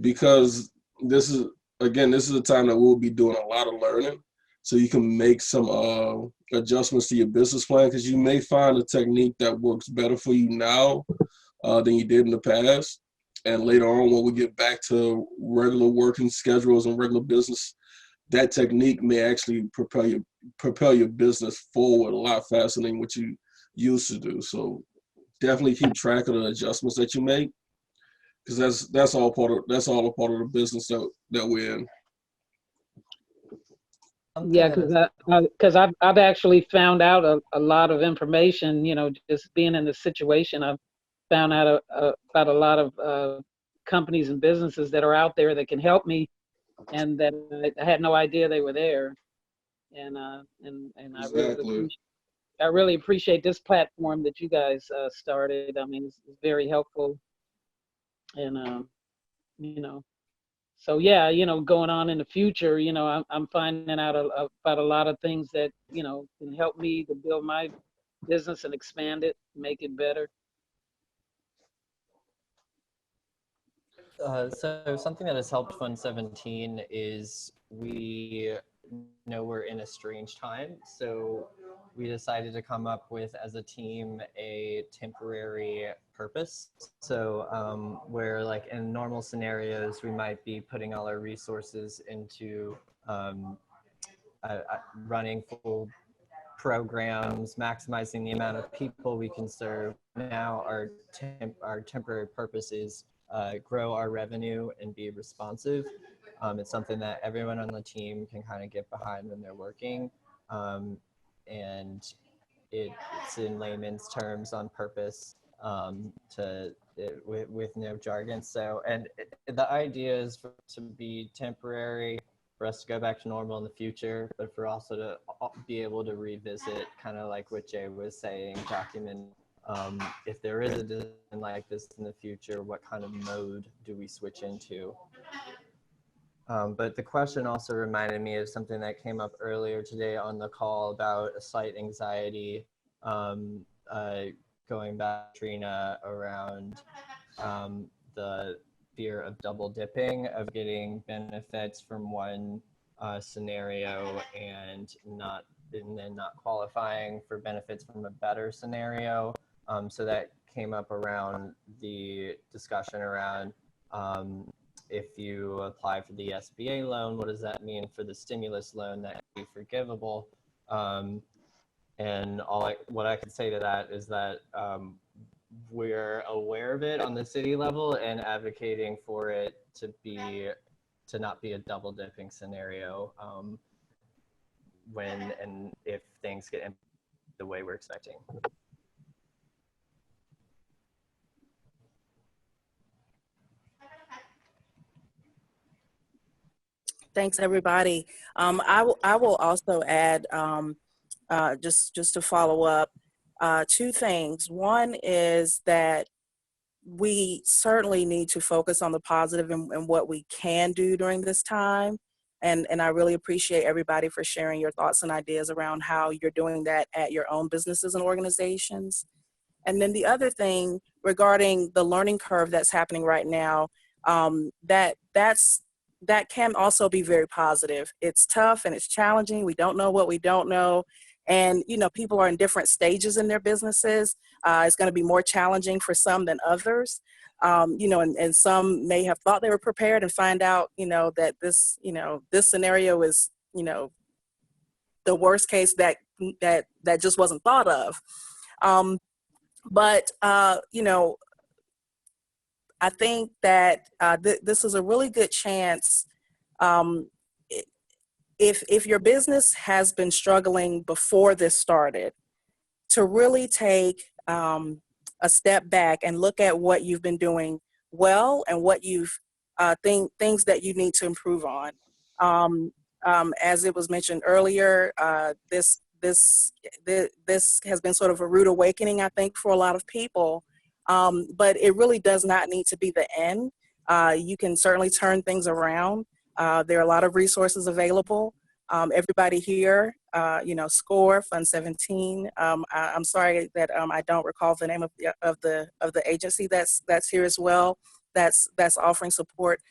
because this is a time that we'll be doing a lot of learning, so you can make some adjustments to your business plan, because you may find a technique that works better for you now than you did in the past. And later on, when we get back to regular working schedules and regular business, that technique may actually propel your business forward a lot faster than what you used to do. So definitely keep track of the adjustments that you make, because that's all a part of the business that we're in. Yeah, because I've actually found out a lot of information. Just being in the situation, I've found out about a lot of companies and businesses that are out there that can help me, and that I had no idea they were there. And Exactly. I really appreciate this platform that you guys started. I mean, it's very helpful, and so yeah, going on in the future, I'm finding out about a lot of things that can help me to build my business and expand it, make it better. So something that has helped Fund 17 is we know we're in a strange time. So we decided to come up with, as a team, a temporary purpose. So where like in normal scenarios, we might be putting all our resources into running full programs, maximizing the amount of people we can serve. Now our temporary purpose is grow our revenue and be responsive. It's something that everyone on the team can kind of get behind when they're working. And it's in layman's terms on purpose, with no jargon. So, and the idea is to be temporary, for us to go back to normal in the future, but for also to be able to revisit, kind of like what Jay was saying, document if there is a design like this in the future, what kind of mode do we switch into? But the question also reminded me of something that came up earlier today on the call about a slight anxiety going back to Trina around the fear of double dipping, of getting benefits from one scenario and then not qualifying for benefits from a better scenario. So that came up around the discussion around if you apply for the SBA loan, what does that mean for the stimulus loan that can be forgivable? And what I can say to that is that we're aware of it on the city level and advocating for it to be to not be a double dipping scenario when and if things get the way we're expecting. Thanks, everybody. I will also add, just to follow up, two things. One is that we certainly need to focus on the positive and what we can do during this time. And I really appreciate everybody for sharing your thoughts and ideas around how you're doing that at your own businesses and organizations. And then the other thing regarding the learning curve that's happening right now, that can also be very positive. It's tough and it's challenging. We don't know what we don't know. And, you know, people are in different stages in their businesses. It's going to be more challenging for some than others. You know, and some may have thought they were prepared and find out, you know, that this scenario is, you know, the worst case that just wasn't thought of. But you know, I think that this is a really good chance. If your business has been struggling before this started, to really take a step back and look at what you've been doing well and what you've things that you need to improve on. As it was mentioned earlier, this has been sort of a rude awakening, I think, for a lot of people. But it really does not need to be the end. You can certainly turn things around. There are a lot of resources available. Everybody here, you know, SCORE, Fund 17. I'm sorry that I don't recall the name of the agency that's here as well. That's offering support.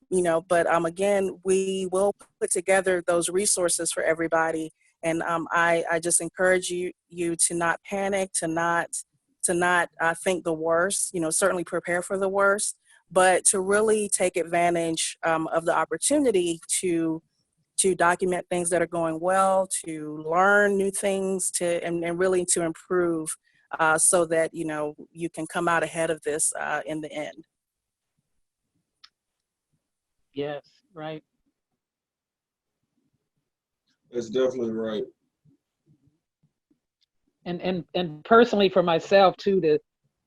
You know, but again, we will put together those resources for everybody. And I just encourage you to not panic, to not think the worst. You know, certainly prepare for the worst, but to really take advantage of the opportunity to document things that are going well, to learn new things, and really to improve, so that, you know, you can come out ahead of this in the end. Yes, right. That's definitely right. And personally for myself too, to,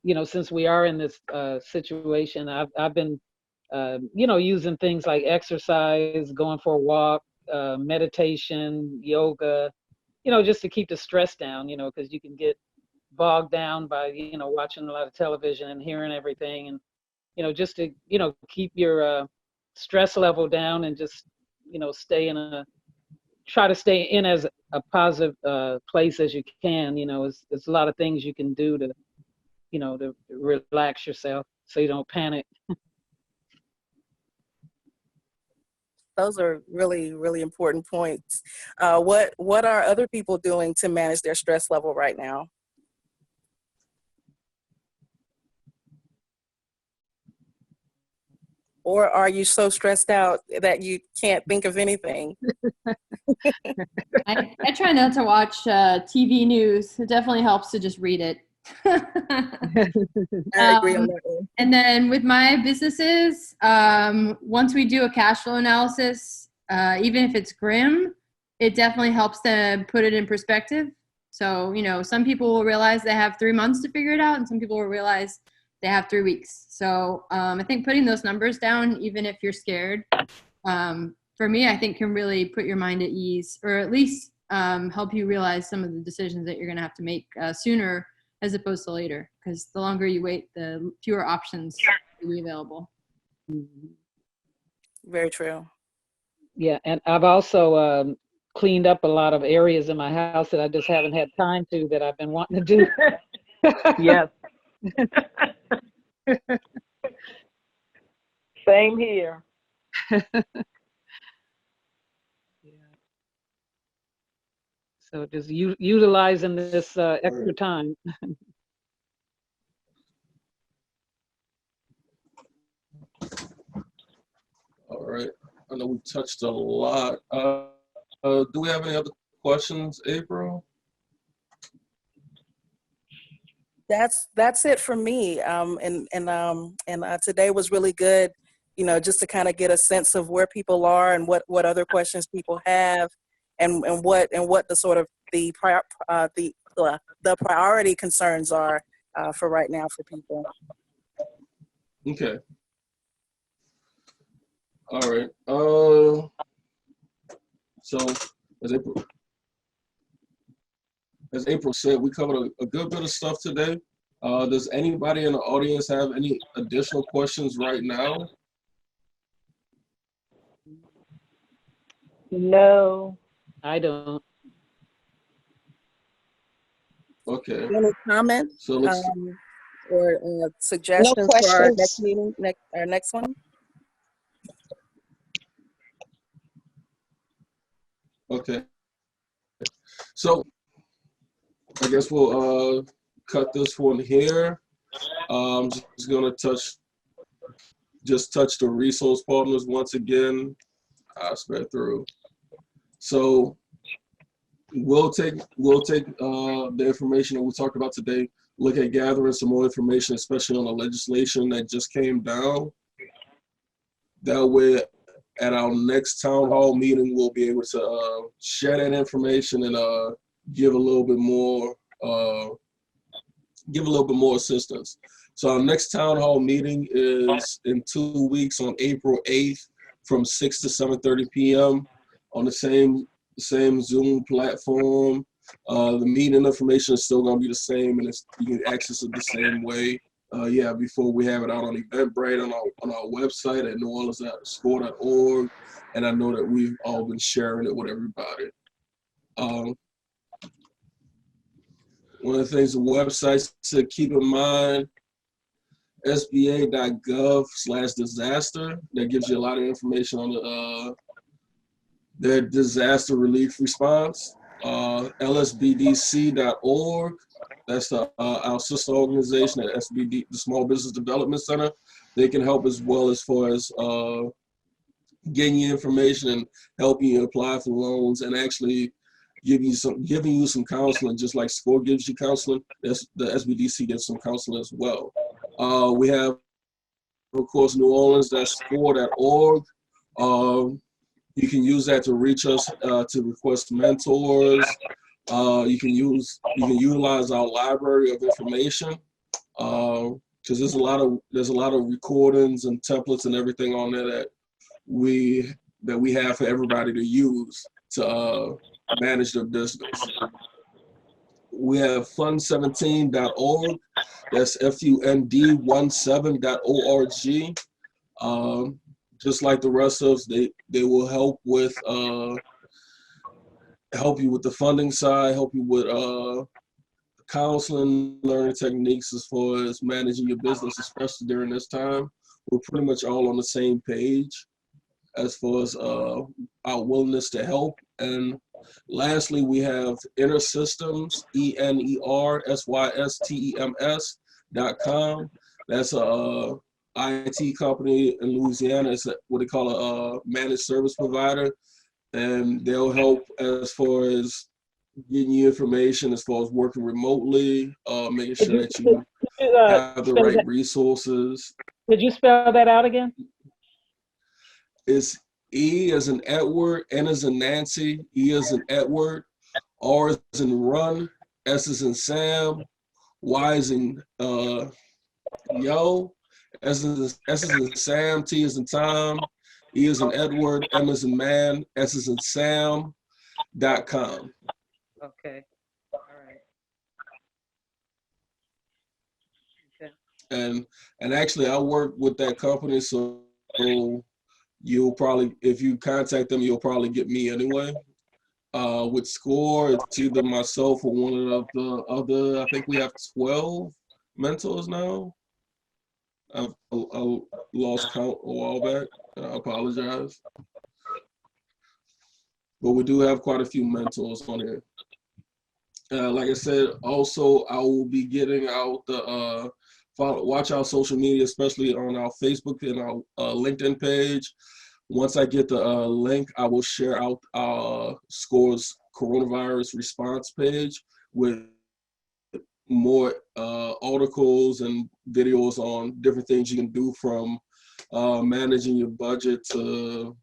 you know, since we are in this situation, I've been, you know, using things like exercise, going for a walk, meditation, yoga, you know, just to keep the stress down, you know, because you can get bogged down by, you know, watching a lot of television and hearing everything, and, you know, just to, you know, keep your stress level down and just, you know, try to stay in as a positive place as you can. You know, it's a lot of things you can do to, you know, to relax yourself so you don't panic. Those are really, really important points. What are other people doing to manage their stress level right now? Or are you so stressed out that you can't think of anything? I try not to watch TV news. It definitely helps to just read it. I agree on that one. And then with my businesses, once we do a cash flow analysis, even if it's grim, it definitely helps to put it in perspective. So, you know, some people will realize they have 3 months to figure it out, and some people will realize they have 3 weeks. So I think putting those numbers down, even if you're scared, for me, I think can really put your mind at ease, or at least help you realize some of the decisions that you're going to have to make sooner as opposed to later. Because the longer you wait, the fewer options will be available. Very true. Yeah, and I've also cleaned up a lot of areas in my house that I just haven't had time to, that I've been wanting to do. Yes. Same here. Yeah. So just utilizing this extra time. All right. I know we touched a lot. Do we have any other questions, April? That's it for me. And today was really good just to kind of get a sense of where people are and what other questions people have, and what the sort of the priority concerns are for right now for people. Okay. All right. So as April said, we covered a good bit of stuff today. Does anybody in the audience have any additional questions right now? No. I don't. Okay. Any comments So let's. or suggestions for our next meeting, our next one? Okay. So I guess we'll cut this one here. I'm just gonna touch the resource partners once again. I sped through. So we'll take the information that we talked about today, look at gathering some more information, especially on the legislation that just came down. That way, at our next town hall meeting, we'll be able to share that information and give a little bit more assistance. So our next town hall meeting is in 2 weeks on April 8th from 6 to 7:30 p.m. on the same Zoom platform. The meeting information is still going to be the same, and you can access it the same way. Before we have it out on Eventbrite on our website at neworleans.score.org, and I know that we've all been sharing it with everybody. One of the things, the websites to keep in mind, sba.gov/disaster. That gives you a lot of information on their disaster relief response. lsbdc.org. That's our sister organization at SBD, the Small Business Development Center. They can help as well as far as getting you information and helping you apply for loans, and actually giving you some counseling, just like SCORE gives you counseling. The SBDC gives some counseling as well. We have, of course, New Orleans. That's score.org. You can use that to reach us to request mentors. You can utilize our library of information because there's a lot of recordings and templates and everything on there that we have for everybody to use to manage their business. We have fund17.org. That's FUND17.org. Just like the rest of us, they will help you with the funding side, help you with counseling, learning techniques as far as managing your business, especially during this time. We're pretty much all on the same page as far as our willingness to help. And lastly, we have InnerSystems, ENERSYSTEMS.com. That's a IT company in Louisiana. It's what they call a managed service provider, and they'll help as far as getting you information as far as working remotely, making sure that you have the right resources. Could you spell that out again? It's E as in Edward, N as in Nancy, E as in Edward, R as in run, S as in Sam, Y as in yo, S as in Sam, T as in Tom, E as in Edward, M as in man, S as in Sam.com. Okay. All right. Okay. And actually, I work with that company, so you'll probably, if you contact them, you'll probably get me anyway. With SCORE, it's either myself or one of the other. I think we have 12 mentors now. I lost count a while back. I apologize. But we do have quite a few mentors on here. Like I said, also, I will be getting out the watch our social media, especially on our Facebook and our LinkedIn page. Once I get the link, I will share out SCORE's coronavirus response page with more articles and videos on different things you can do, from managing your budget to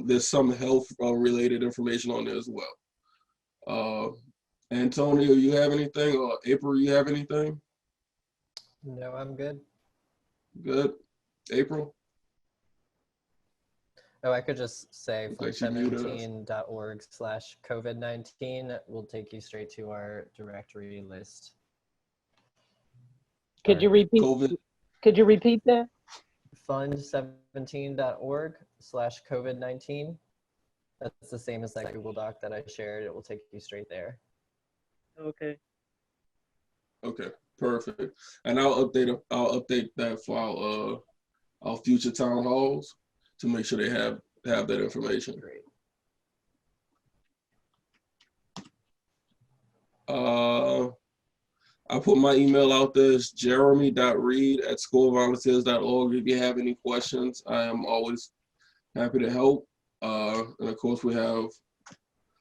there's some health related information on there as well. Antonio, you have anything? Or April, you have anything? No, I'm good. Good. April? Oh, I could just say Okay, she muted us. fund17.org/COVID-19 will take you straight to our directory list. Could you repeat? COVID. Could you repeat that? Fund17.org/COVID-19. That's the same as that Google Doc that I shared. It will take you straight there. Okay. Okay, perfect. And I'll update that for our future town halls to make sure they have that information. Great. I put my email out there. It's jeremy.reed@schoolvolunteers.org. If you have any questions, I am always happy to help. And of course, we have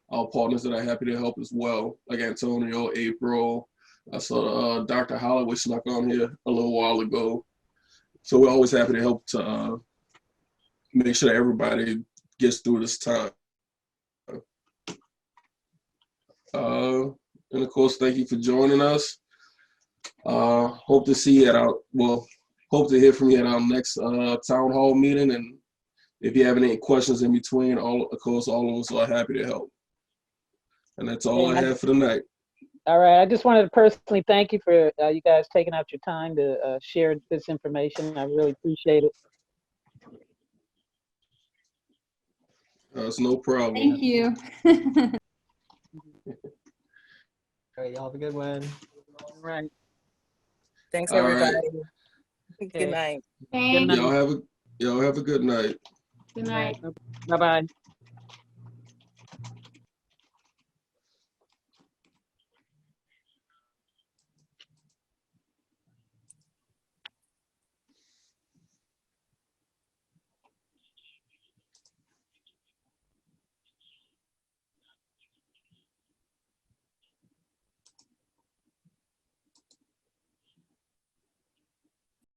our partners that are happy to help as well, like Antonio, April. I saw Dr. Holloway snuck on here a little while ago. So we're always happy to help to make sure that everybody gets through this time. And of course, thank you for joining us. Hope to see you hope to hear from you at our next town hall meeting. And if you have any questions in between, of course, all of us are happy to help. And that's all I have for the night. All right. I just wanted to personally thank you for you guys taking out your time to share this information. I really appreciate it. It's no problem. Thank you. All right, y'all have a good one. All right. Thanks, All right. everybody. Okay. Good night. Good night. Y'all have a good night. Good night. Bye-bye.